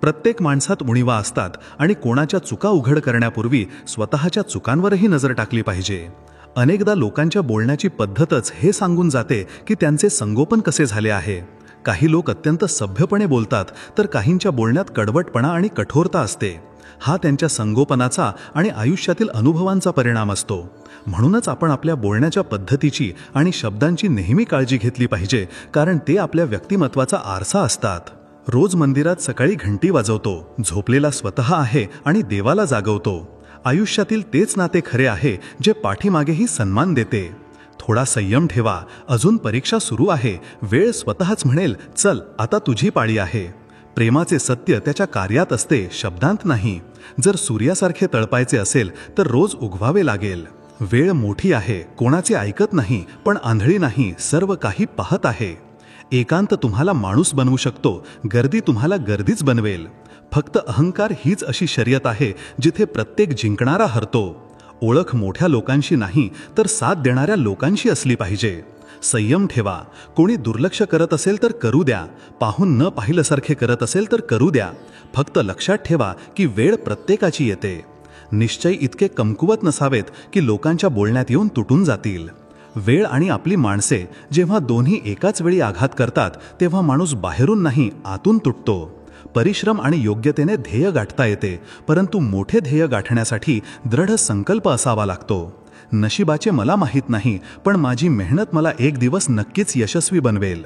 प्रत्येक माणसात उणिवा असतात आणि कोणाच्या चुका उघड करण्यापूर्वी स्वतःच्या चुकांवरही नजर टाकली पाहिजे. अनेकदा लोकांच्या बोलण्याची पद्धतच हे सांगून जाते की त्यांचे संगोपन कसे झाले आहे. काही लोक अत्यंत सभ्यपणे बोलतात, तर काहींच्या बोलण्यात कडवटपणा आणि कठोरता असते. हा त्यांच्या संगोपनाचा आणि आयुष्यातील अनुभवांचा परिणाम असतो. म्हणूनच आपण आपल्या बोलण्याच्या पद्धतीची आणि शब्दांची नेहमी काळजी घेतली पाहिजे, कारण ते आपल्या व्यक्तिमत्वाचा आरसा असतात. रोज मंदिरात सकाळी घंटी वाजवतो, झोपलेला स्वतः आहे आणि देवाला जागवतो. आयुष्यातील तेच नाते खरे आहे जे पाठीमागेही सन्मान देते. थोडा संयम ठेवा, अजून परीक्षा सुरू आहे. वेळ स्वतःच म्हणेल, चल आता तुझी पाळी आहे. प्रेमाचे सत्य त्याच्या कार्यात असते, शब्दांत नाही. जर सूर्यासारखे तळपायचे असेल तर रोज उगवावे लागेल. वेळ मोठी आहे, कोणाचे ऐकत नाही, पण आंधळी नाही, सर्व काही पाहत आहे. एकांत तुम्हाला माणूस बनवू शकतो, गर्दी तुम्हाला गर्दीच बनवेल. फक्त अहंकार हीच अशी शर्यत आहे जिथे प्रत्येक जिंकणारा हरतो. ओळख मोठ्या लोकांशी नाही, तर साथ देणाऱ्या लोकांशी असली पाहिजे. संयम ठेवा. कोणी दुर्लक्ष करत असेल तर करू द्या, पाहून न पाहिल्यासारखे करत असेल तर करू द्या. फक्त लक्षात ठेवा की वेळ प्रत्येकाची येते. निश्चय इतके कमकुवत नसावेत की लोकांच्या बोलण्यात येऊन तुटून जातील. वेळ आणि आपली माणसे जेव्हा दोन्ही एकाच वेळी आघात करतात तेव्हा माणूस बाहेरून नाही, आतून तुटतो. परिश्रम आणि योग्यतेने ध्येय गाठता येते, परंतु मोठे ध्येय गाठण्यासाठी दृढ संकल्प असावा लागतो. नशिबाचे मला माहीत नाही, पण माझी मेहनत मला एक दिवस नक्कीच यशस्वी बनवेल.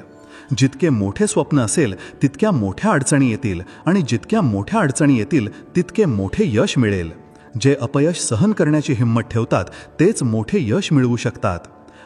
जितके मोठे स्वप्न असेल तितक्या मोठ्या अडचणी येतील, आणि जितक्या मोठ्या अडचणी येतील तितके मोठे यश मिळेल. जे अपयश सहन करण्याची हिंमत ठेवतात तेच मोठे यश मिळवू शकतात.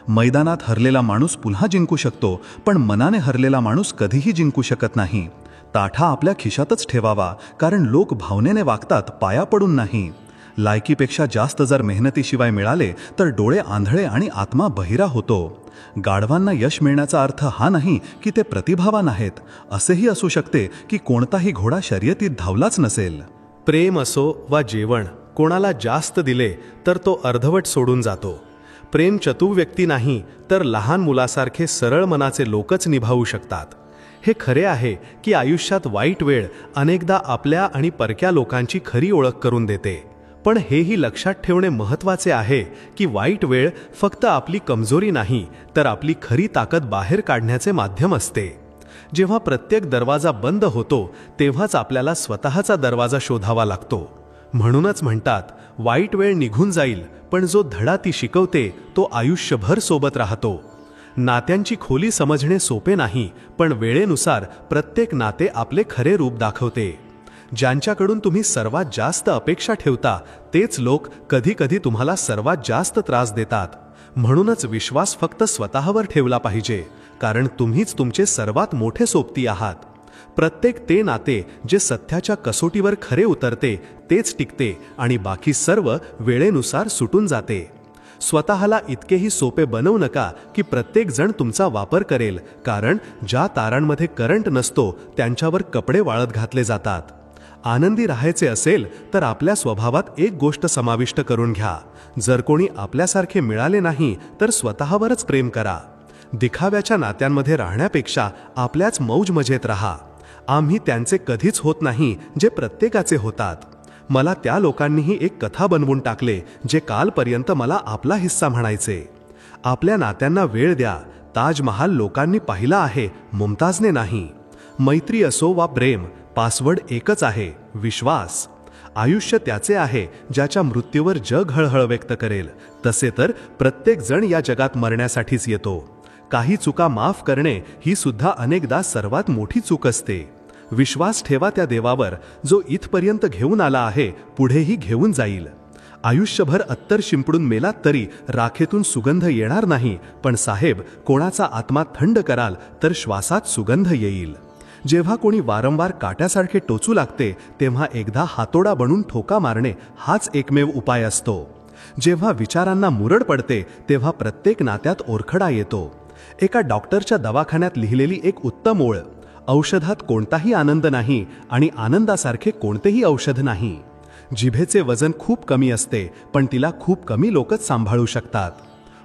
मैदानात हरलेला माणूस पुन्हा जिंकू शकतो, पण मनाने हरलेला माणूस कधीही जिंकू शकत नाही. ताठा आपल्या खिशातच ठेवावा, कारण लोक भावनेने वागतात, पाया पडून नाही. लायकीपेक्षा जास्त जर मेहनतीशिवाय मिळाले तर डोळे आंधळे आणि आत्मा बहिरा होतो. गाढवांना यश मिळण्याचा अर्थ हा नाही की ते प्रतिभावान आहेत. असेही असू शकते की कोणताही घोडा शर्यतीत धावलाच नसेल. प्रेम असो वा जेवण, कोणाला जास्त दिले तर तो अर्धवट सोडून जातो. प्रेम चतुर व्यक्ती नाही, तर लहान मुलासारखे सरळ मनाचे लोकच निभावू शकतात. हे खरे आहे की आयुष्यात वाईट वेळ अनेकदा आपल्या आणि परक्या लोकांची खरी ओळख करून देते. पण हेही लक्षात ठेवणे महत्त्वाचे आहे की वाईट वेळ फक्त आपली कमजोरी नाही, तर आपली खरी ताकद बाहेर काढण्याचे माध्यम असते. जेव्हा प्रत्येक दरवाजा बंद होतो तेव्हाच आपल्याला स्वतःचा दरवाजा शोधावा लागतो. म्हणूनच म्हणतात, वाईट वेळ निघून जाईल, पण जो धडा ती शिकवते तो आयुष्यभर सोबत राहतो. नात्यांची खोली समजणे सोपे नाही, पण वेळेनुसार प्रत्येक नाते आपले खरे रूप दाखवते. ज्यांच्याकडून तुम्ही सर्वात जास्त अपेक्षा ठेवता तेच लोक कधीकधी तुम्हाला सर्वात जास्त त्रास देतात. म्हणूनच विश्वास फक्त स्वतःवर ठेवला पाहिजे, कारण तुम्हीच तुमचे सर्वात मोठे सोबती आहात. प्रत्येक ते नाते जे सत्याच्या कसोटीवर खरे उतरते तेच टिकते, आणि बाकी सर्व वेळेनुसार सुटून जाते. स्वतःला इतकेही सोपे बनवू नका की प्रत्येक जण तुमचा वापर करेल, कारण ज्या तारांमध्ये करंट नसतो त्यांच्यावर कपडे वाळत घातले जातात. आनंदी राहायचे असेल तर आपल्या स्वभावात एक गोष्ट समाविष्ट करून घ्या. जर कोणी आपल्यासारखे मिळाले नाही तर स्वतःवरच प्रेम करा. दिखाव्याच्या नात्यांमध्ये राहण्यापेक्षा आपल्याच मौज मजेत राहा. आम्ही त्यांचे कधीच होत नाही जे प्रत्येकाचे होतात. मला त्या लोकांनीही एक कथा बनवून टाकले जे कालपर्यंत मला आपला हिस्सा म्हणायचे. आपल्या नात्यांना वेळ द्या. ताजमहाल लोकांनी पाहिला आहे, मुमताजने नाही. मैत्री असो वा प्रेम, पासवर्ड एकच आहे, विश्वास. आयुष्य त्याचे आहे ज्याच्या मृत्यूवर जग हळहळ व्यक्त करेल. तसे तर प्रत्येक जण या जगात मरण्यासाठीच येतो. काही चुका माफ करणे ही सुद्धा अनेकदा सर्वात मोठी चूक असते. विश्वास ठेवा त्या देवावर, जो इथपर्यंत घेऊन आला आहे, पुढेही घेऊन जाईल. आयुष्यभर अत्तर शिंपडून मेलात तरी राखेतून सुगंध येणार नाही, पण साहेब, कोणाचा आत्मा थंड कराल तर श्वासात सुगंध येईल. जेव्हा कोणी वारंवार काट्यासारखे टोचू लागते, तेव्हा एकदा हातोडा बनून ठोका मारणे हाच एकमेव उपाय असतो. जेव्हा विचारांना मुरड पडते, तेव्हा प्रत्येक नात्यात ओरखडा येतो. एका डॉक्टरच्या दवाखान्यात लिहिलेली एक उत्तम ओळ, औषधात कोणताही आनंद नाही आणि आनंदासारखे कोणतेही औषध नाही. जिभेचे वजन खूप कमी असते, पण तिला खूप कमी लोकच सांभाळू शकतात.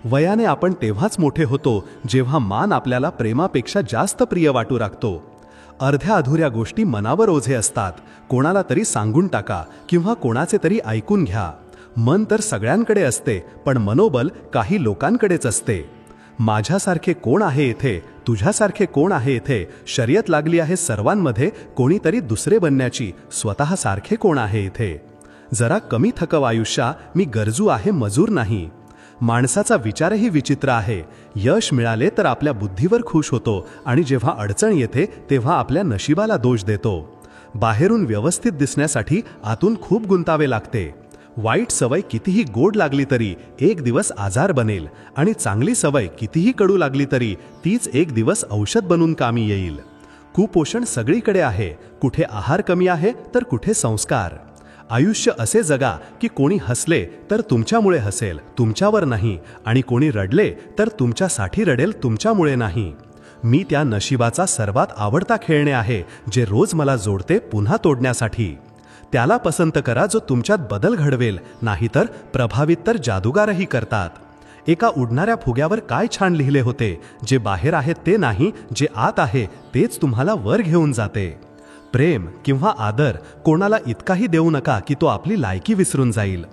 वयाने आपण तेव्हाच मोठे होतो जेव्हा मान आपल्याला प्रेमापेक्षा जास्त प्रिय वाटू लागतो. अर्ध्या अधुऱ्या गोष्टी मनावर ओझे असतात. कोणाला तरी सांगून टाका किंवा कोणाचे तरी ऐकून घ्या. मन तर सगळ्यांकडे असते, पण मनोबल काही लोकांकडेच असते. माझ्यासारखे कोण आहे इथे, तुझ्यासारखे कोण आहे इथे, शर्यत लागली आहे सर्वांमध्ये कोणीतरी दुसरे बनण्याची, स्वतःसारखे कोण आहे इथे. जरा कमी थकव आयुष्या, मी गरजू आहे, मजूर नाही. माणसाचा विचारही विचित्र आहे. यश मिळाले तर आपल्या बुद्धीवर खुश होतो आणि जेव्हा अडचण येते तेव्हा आपल्या नशिबाला दोष देतो. बाहेरून व्यवस्थित दिसण्यासाठी आतून खूप गुंतावे लागते. वाईट सवय कितीही गोड लागली तरी एक दिवस आजार बनेल आणि चांगली सवय कितीही कडू लागली तरी तीच एक दिवस औषध बनून कामी येईल. कुपोषण सगळीकडे आहे. कुठे आहार कमी आहे तर कुठे संस्कार. आयुष्य असे जगा की कोणी हसले तर तुमच्यामुळे हसेल, तुमच्यावर नाही, आणि कोणी रडले तर तुमच्यासाठी रडेल, तुमच्यामुळे नाही. मी त्या नशिबाचा सर्वात आवडता खेळणे आहे जे रोज मला जोडते पुन्हा तोडण्यासाठी. त्याला पसंत करा जो तुमच्यात बदल घडवेल, नाहीतर प्रभावित तर जादूगारही करतात. एका उडणाऱ्या फुग्यावर काय छान लिहिले होते, जे बाहेर आहे ते नाही, जे आत आहे तेच तुम्हाला वर घेऊन जाते. प्रेम किंवा आदर कोणाला इतकाही देऊ नका की तो आपली लायकी विसरून जाईल.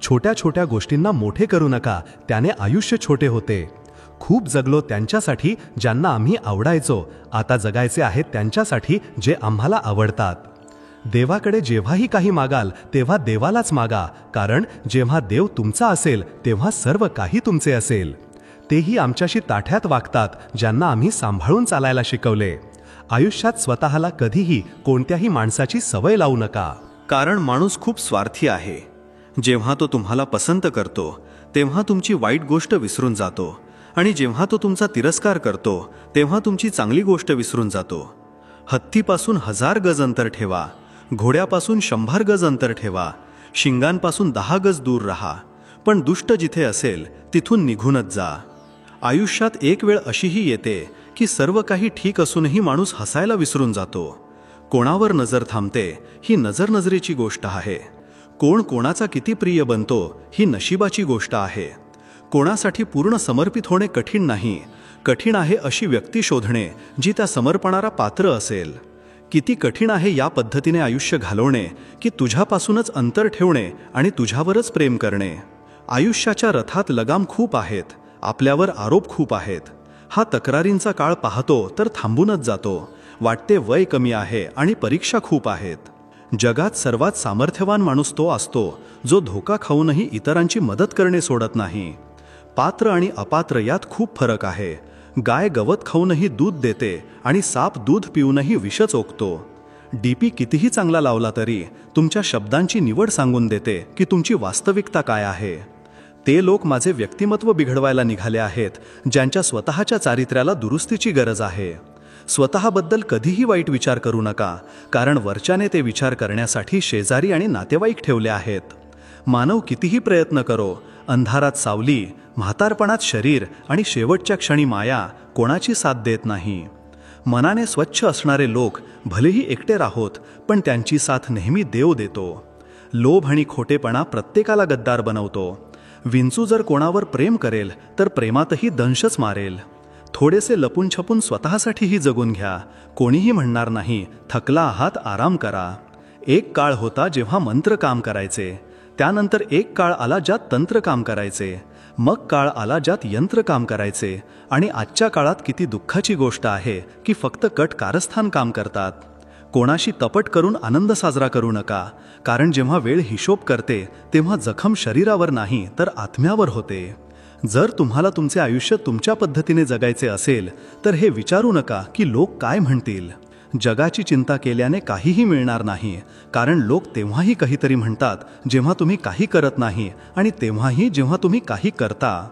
छोट्या छोट्या गोष्टींना मोठे करू नका, त्याने आयुष्य छोटे होते. खूप जगलो त्यांच्यासाठी ज्यांना आम्ही आवडायचो, आता जगायचे आहे त्यांच्यासाठी जे आम्हाला आवडतात. देवाकडे जेव्हाही काही मागाल तेव्हा देवालाच मागा, कारण जेव्हा देव तुमचा असेल तेव्हा सर्व काही तुमचे असेल. तेही आमच्याशी ताठ्यात वागतात ज्यांना आम्ही सांभाळून चालायला शिकवले. आयुष्यात स्वतःला कधीही कोणत्याही माणसाची सवय लावू नका, कारण माणूस खूप स्वार्थी आहे. जेव्हा तो तुम्हाला पसंत करतो तेव्हा तुमची वाईट गोष्ट विसरून जातो, आणि जेव्हा तो तुमचा तिरस्कार करतो तेव्हा तुमची चांगली गोष्ट विसरून जातो. हत्तीपासून 1000 गज अंतर ठेवा, घोड्यापासून 100 गज अंतर ठेवा, शिंगांपासून 10 गज दूर राहा, पण दुष्ट जिथे असेल तिथून निघूनच जा. आयुष्यात एक वेळ अशीही येते की सर्व काही ठीक असूनही माणूस हसायला विसरून जातो. कोणावर नजर थांबते ही नजरेची गोष्ट आहे. कोण कोणाचा किती प्रिय बनतो ही नशिबाची गोष्ट आहे. कोणासाठी पूर्ण समर्पित होणे कठीण नाही, कठीण आहे अशी व्यक्ती शोधणे जी त्या समर्पणाला पात्र असेल. किती कठीण आहे या पद्धतीने आयुष्य घालवणे की तुझ्यापासूनच अंतर ठेवणे आणि तुझ्यावरच प्रेम करणे. आयुष्याच्या रथात लगाम खूप आहेत, आपल्यावर आरोप खूप आहेत. हा तक्रारींचा काळ पाहतो तर थांबूनच जातो. वाटते वय कमी आहे आणि परीक्षा खूप आहेत. जगात सर्वात सामर्थ्यवान माणूस तो असतो जो धोका खाऊनही इतरांची मदत करणे सोडत नाही. पात्र आणि अपात्र यात खूप फरक आहे. गाय गवत खाऊनही दूध देते आणि साप दूध पिऊनही विषच ओकतो. डीपी कितीही चांगला लावला तरी तुमच्या शब्दांची निवड सांगून देते की तुमची वास्तविकता काय आहे. ते लोक माझे व्यक्तिमत्व बिघडवायला निघाले आहेत ज्यांच्या स्वतःच्या चारित्र्याला दुरुस्तीची गरज आहे. स्वतःबद्दल कधीही वाईट विचार करू नका, कारण वरच्याने ते विचार करण्यासाठी शेजारी आणि नातेवाईक ठेवले आहेत. मानव कितीही प्रयत्न करो, अंधारात सावली, म्हातारपणात शरीर आणि शेवटच्या क्षणी माया कोणाची साथ देत नाही. मनाने स्वच्छ असणारे लोक भलेही एकटे राहोत, पण त्यांची साथ नेहमी देव देतो. लोभ आणि खोटेपणा प्रत्येकाला गद्दार बनवतो. विंचू जर कोणावर प्रेम करेल तर प्रेमातही दंशच मारेल. थोडेसे लपून छपून स्वतःसाठीही जगून घ्या. कोणीही म्हणणार नाही थकला आहात, आराम करा. एक काळ होता जेव्हा मंत्र काम करायचे, त्यानंतर एक काळ आला ज्यात तंत्र काम करायचे, मग काळ आला ज्यात यंत्र काम करायचे, आणि आजच्या काळात किती दुःखाची गोष्ट आहे की फक्त कट कारस्थान काम करतात. कोणाशी तपट करून आनंद साजरा करू नका, कारण जेव्हा वेळ हिशोब करते तेव्हा जखम शरीरावर नाही तर आत्म्यावर होते. जर तुम्हाला तुमचे आयुष्य तुमच्या पद्धतीने जगायचे असेल तर हे विचारू नका की लोक काय म्हणतील. जगाची चिंता केल्याने काहीही मिळणार नाही, कारण लोक तेव्हाही काहीतरी म्हणतात जेव्हा तुम्ही काही करत नाही, आणि तेव्हाही जेव्हा तुम्ही काही करता.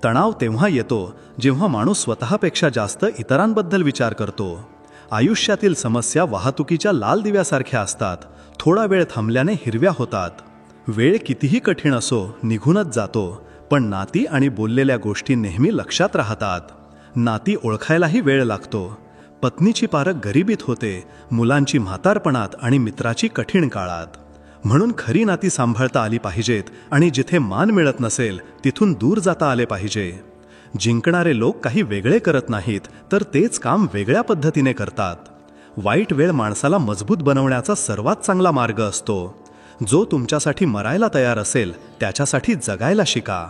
तणाव तेव्हा येतो जेव्हा माणूस स्वतःपेक्षा जास्त इतरांबद्दल विचार करतो. आयुष्यातील समस्या वाहतुकीच्या लाल दिव्यासारख्या असतात, थोडा वेळ थांबल्याने हिरव्या होतात. वेळ कितीही कठीण असो निघूनच जातो, पण नाती आणि बोललेल्या गोष्टी नेहमी लक्षात राहतात. नाती ओळखायलाही वेळ लागतो. पत्नीची पारख गरिबीत होते, मुलांची म्हातारपणात आणि मित्राची कठीण काळात. म्हणून खरी नाती सांभाळता आली पाहिजेत आणि जिथे मान मिळत नसेल तिथून दूर जाता आले पाहिजे. जिंकणारे लोक काही वेगळे करत नाहीत, तर तेच काम वेगळ्या पद्धतीने करतात. वाईट वेळ माणसाला मजबूत बनवण्याचा सर्वात चांगला मार्ग असतो. जो तुमच्यासाठी मरायला तयार असेल त्याच्यासाठी जगायला शिका.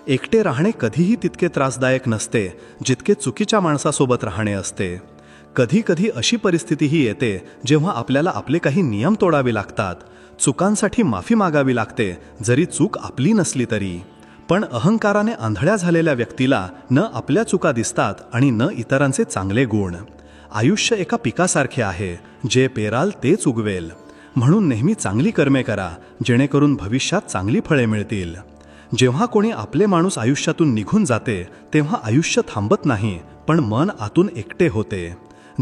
एकटे राहणे कधीही तितके त्रासदायक नसते जितके चुकीच्या माणसासोबत राहणे असते. कधी कधी अशी परिस्थितीही येते जेव्हा आपल्याला आपले काही नियम तोडावे लागतात. चुकांसाठी माफी मागावी लागते, जरी चूक आपली नसली तरी. पण अहंकाराने आंधळ्या झालेल्या व्यक्तीला न आपल्या चुका दिसतात आणि न इतरांचे चांगले गुण. आयुष्य एका पिकासारखे आहे, जे पेराल तेच उगवेल. म्हणून नेहमी चांगली कर्मे करा, जेणेकरून भविष्यात चांगली फळे मिळतील. जेव्हा कोणी आपले माणूस आयुष्यातून निघून जाते तेव्हा आयुष्य थांबत नाही, पण मन आतून एकटे होते.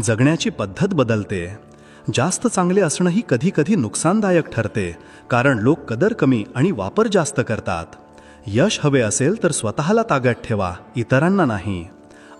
जगण्याची पद्धत बदलते. जास्त चांगले असणंही कधी कधी नुकसानदायक ठरते, कारण लोक कदर कमी आणि वापर जास्त करतात. यश हवे असेल तर स्वतःला ताब्यात ठेवा, इतरांना नाही.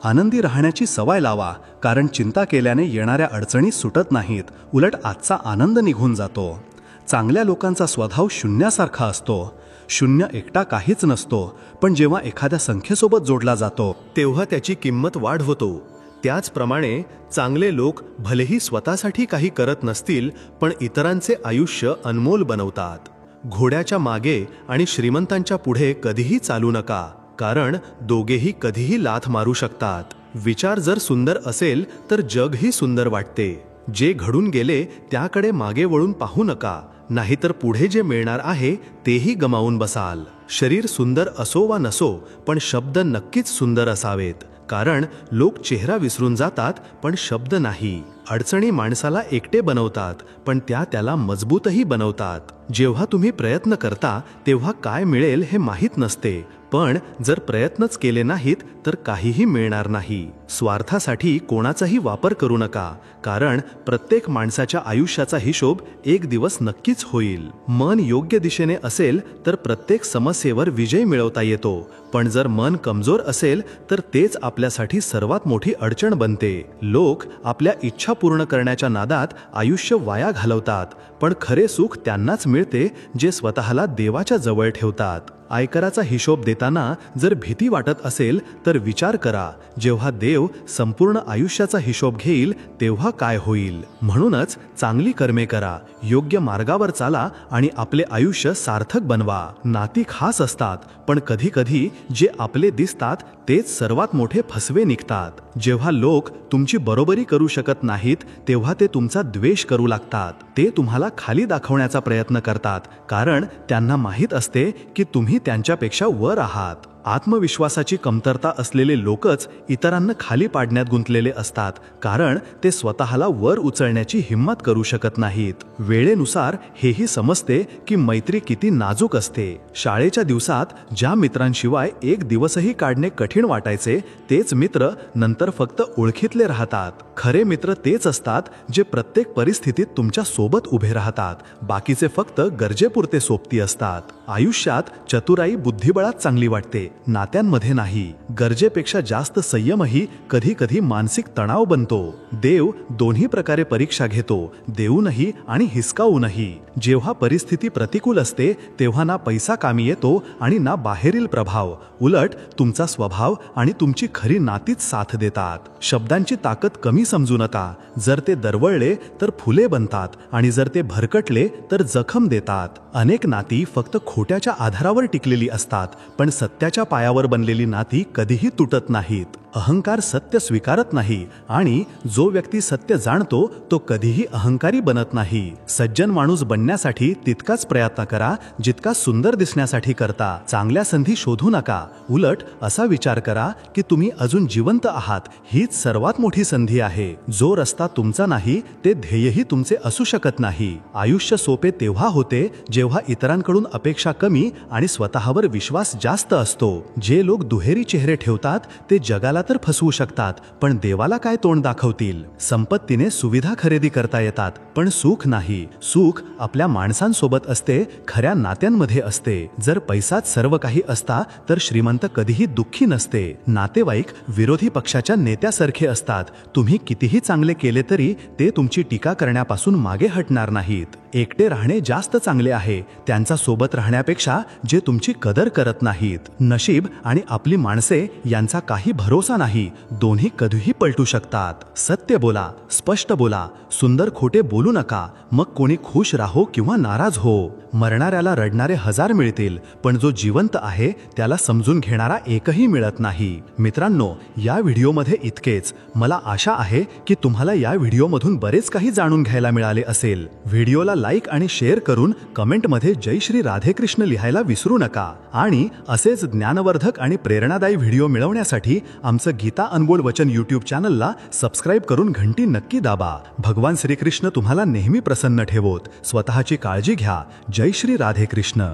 आनंदी राहण्याची सवय लावा, कारण चिंता केल्याने येणाऱ्या अडचणी सुटत नाहीत, उलट आजचा आनंद निघून जातो. चांगल्या लोकांचा स्वभाव शून्यासारखा असतो. शून्य एकटा काहीच नसतो, पण जेव्हा एखाद्या संख्येसोबत जोडला जातो तेव्हा त्याची किंमत वाढवतो. त्याचप्रमाणे चांगले लोक भलेही स्वतःसाठी काही करत नसतील, पण इतरांचे आयुष्य अनमोल बनवतात. घोड्याच्या मागे आणि श्रीमंतांच्या पुढे कधीही चालू नका, कारण दोघेही कधीही लाथ मारू शकतात. विचार जर सुंदर असेल तर जगही सुंदर वाटते. जे घडून गेले त्याकडे मागे वळून पाहू नका, नाहीतर पुढे जे मिळणार आहे तेही गमावून बसाल. शरीर सुंदर असो वा नसो, पण शब्द नक्कीच सुंदर असावेत, कारण लोक चेहरा विसरून जातात पण शब्द नाही. अडचणी माणसाला एकटे बनवतात, पण त्या त्याला मजबूतही बनवतात. जेव्हा तुम्ही प्रयत्न करता तेव्हा काय मिळेल हे माहीत नसते, पण जर प्रयत्नच केले नाहीत तर काहीही मिळणार नाही. स्वार्थासाठी कोणाचाही वापर करू नका, कारण प्रत्येक माणसाच्या आयुष्याचा हिशोब एक दिवस नक्कीच होईल. मन योग्य दिशेने असेल तर प्रत्येक समस्येवर विजय मिळवता येतो, पण जर मन कमजोर असेल तर तेच आपल्यासाठी सर्वात मोठी अडचण बनते. लोक आपल्या इच्छा पूर्ण करण्याच्या नादात आयुष्य वाया घालवतात, पण खरे सुख त्यांनाच मिळते जे स्वतःला देवाच्या जवळ ठेवतात. आयकराचा हिशोब देताना जर भीती वाटत असेल तर विचार करा, जेव्हा देव संपूर्ण आयुष्याचा हिशोब घेईल तेव्हा काय होईल. म्हणूनच चांगली कर्मे करा, योग्य मार्गावर चाला आणि आपले आयुष्य सार्थक बनवा. नाती खास असतात, पण कधी कधी जे आपले दिसतात तेच सर्वात मोठे फसवे निघतात. जेव्हा लोक तुमची बरोबरी करू शकत नाहीत तेव्हा ते तुमचा द्वेष करू लागतात. ते तुम्हाला खाली दाखवण्याचा प्रयत्न करतात, कारण त्यांना माहीत असते की तुम्ही त्यांच्यापेक्षा वर आहात. आत्मविश्वासाची कमतरता असलेले लोकच इतरांना खाली पाडण्यात गुंतलेले असतात, कारण ते स्वतःला वर उचलण्याची हिंमत करू शकत नाहीत. वेळेनुसार हेही समजते की मैत्री किती नाजूक असते. शाळेच्या दिवसात ज्या मित्रांशिवाय एक दिवसही काढणे कठीण वाटायचे तेच मित्र नंतर फक्त ओळखीतले राहतात. खरे मित्र तेच असतात जे प्रत्येक परिस्थितीत तुमच्या सोबत उभे राहतात, बाकीचे फक्त गरजेपुरते सोबती असतात. आयुष्यात चतुराई बुद्धिबळात चांगली वाटते, नात्यांमध्ये नाही. गरजेपेक्षा जास्त संयमही कधी कधी मानसिक तणाव बनतो. देव दोन्ही प्रकारे परीक्षा घेतो, देऊनही आणि हिसकावूनही. जेव्हा परिस्थिती प्रतिकूल असते तेव्हा ना पैसा कामी येतो आणि ना बाहेरील प्रभाव, उलट तुमचा स्वभाव आणि तुमची खरी नातीच साथ देतात. शब्दांची ताकद कमी समजू नका. जर ते दरवळले तर फुले बनतात आणि जर ते भरकटले तर जखम देतात. अनेक नाती फक्त खोट्याच्या आधारावर टिकलेली असतात, पण सत्याच्या पायावर बनलेली नाती कधीही तुटत नाहीत. अहंकार सत्य स्वीकारत नाही आणि जो व्यक्ती सत्य जाणतो तो कधीही अहंकारी बनत नाही. सज्जन माणूस बनण्यासाठी तितकाच प्रयत्न करा जितका सुंदर दिसण्यासाठी करता. चांगल्या संधी शोधू नका, उलट असा विचार करा की तुम्ही अजून जिवंत आहात, हीच सर्वात मोठी संधी आहे. जो रस्ता तुमचा नाही ते ध्येयही तुमचे असू शकत नाही. आयुष्य सोपे तेव्हा होते जेव्हा इतरांकडून अपेक्षा कमी आणि स्वतःवर विश्वास जास्त असतो. जे लोक दुहेरी चेहरे ठेवतात ते जगाला तर फसवू शकतात, पण देवाला काय तोंड दाखवतील. संपत्तीने सुविधा खरेदी करता येतात, पण सुख नाही. सुख आपल्या माणसांसोबत असते, खऱ्या नात्यांमध्ये असते. जर पैसाच सर्व काही असता तर श्रीमंत कधीही दुःखी नसते. नातेवाईक विरोधी पक्षाच्या नेत्यासारखे असतात. तुम्ही कितीही चांगले केले तरी ते तुमची टीका करण्यापासून मागे हटणार नाहीत. एकटे राहणे जास्त चांगले आहे त्यांचा सोबत राहण्यापेक्षा जे तुमची कदर करत नाहीत. नशीब आणि आपली माणसे यांचा काही भरोसा नाही, दोन्ही कधीही पलटू शकतात. सत्य बोला, स्पष्ट बोला, सुंदर खोटे बोलू नका, मग कोणी खुश राहो किंवा नाराज हो. मरणाऱ्याला रडणारे 1000 मिळतील, पण जो जिवंत आहे त्याला समजून घेणारा एकही मिळत नाही. मित्रांनो, या व्हिडिओमध्ये इतकेच. मला आशा आहे की तुम्हाला या व्हिडिओमधून बरेच काही जाणून घ्यायला मिळाले असेल. व्हिडिओला लाईक आणि शेअर करून कमेंटमध्ये जय श्री राधे कृष्ण लिहायला विसरू नका. आणि असेच ज्ञानवर्धक आणि प्रेरणादायी व्हिडिओ मिळवण्यासाठी आमचं गीता अनमोल वचन यूट्यूब चॅनलला सबस्क्राईब करून घंटी नक्की दाबा. भगवान श्रीकृष्ण तुम्हाला नेहमी प्रसन्न ठेवोत. स्वतःची काळजी घ्या. जय श्री राधे कृष्ण.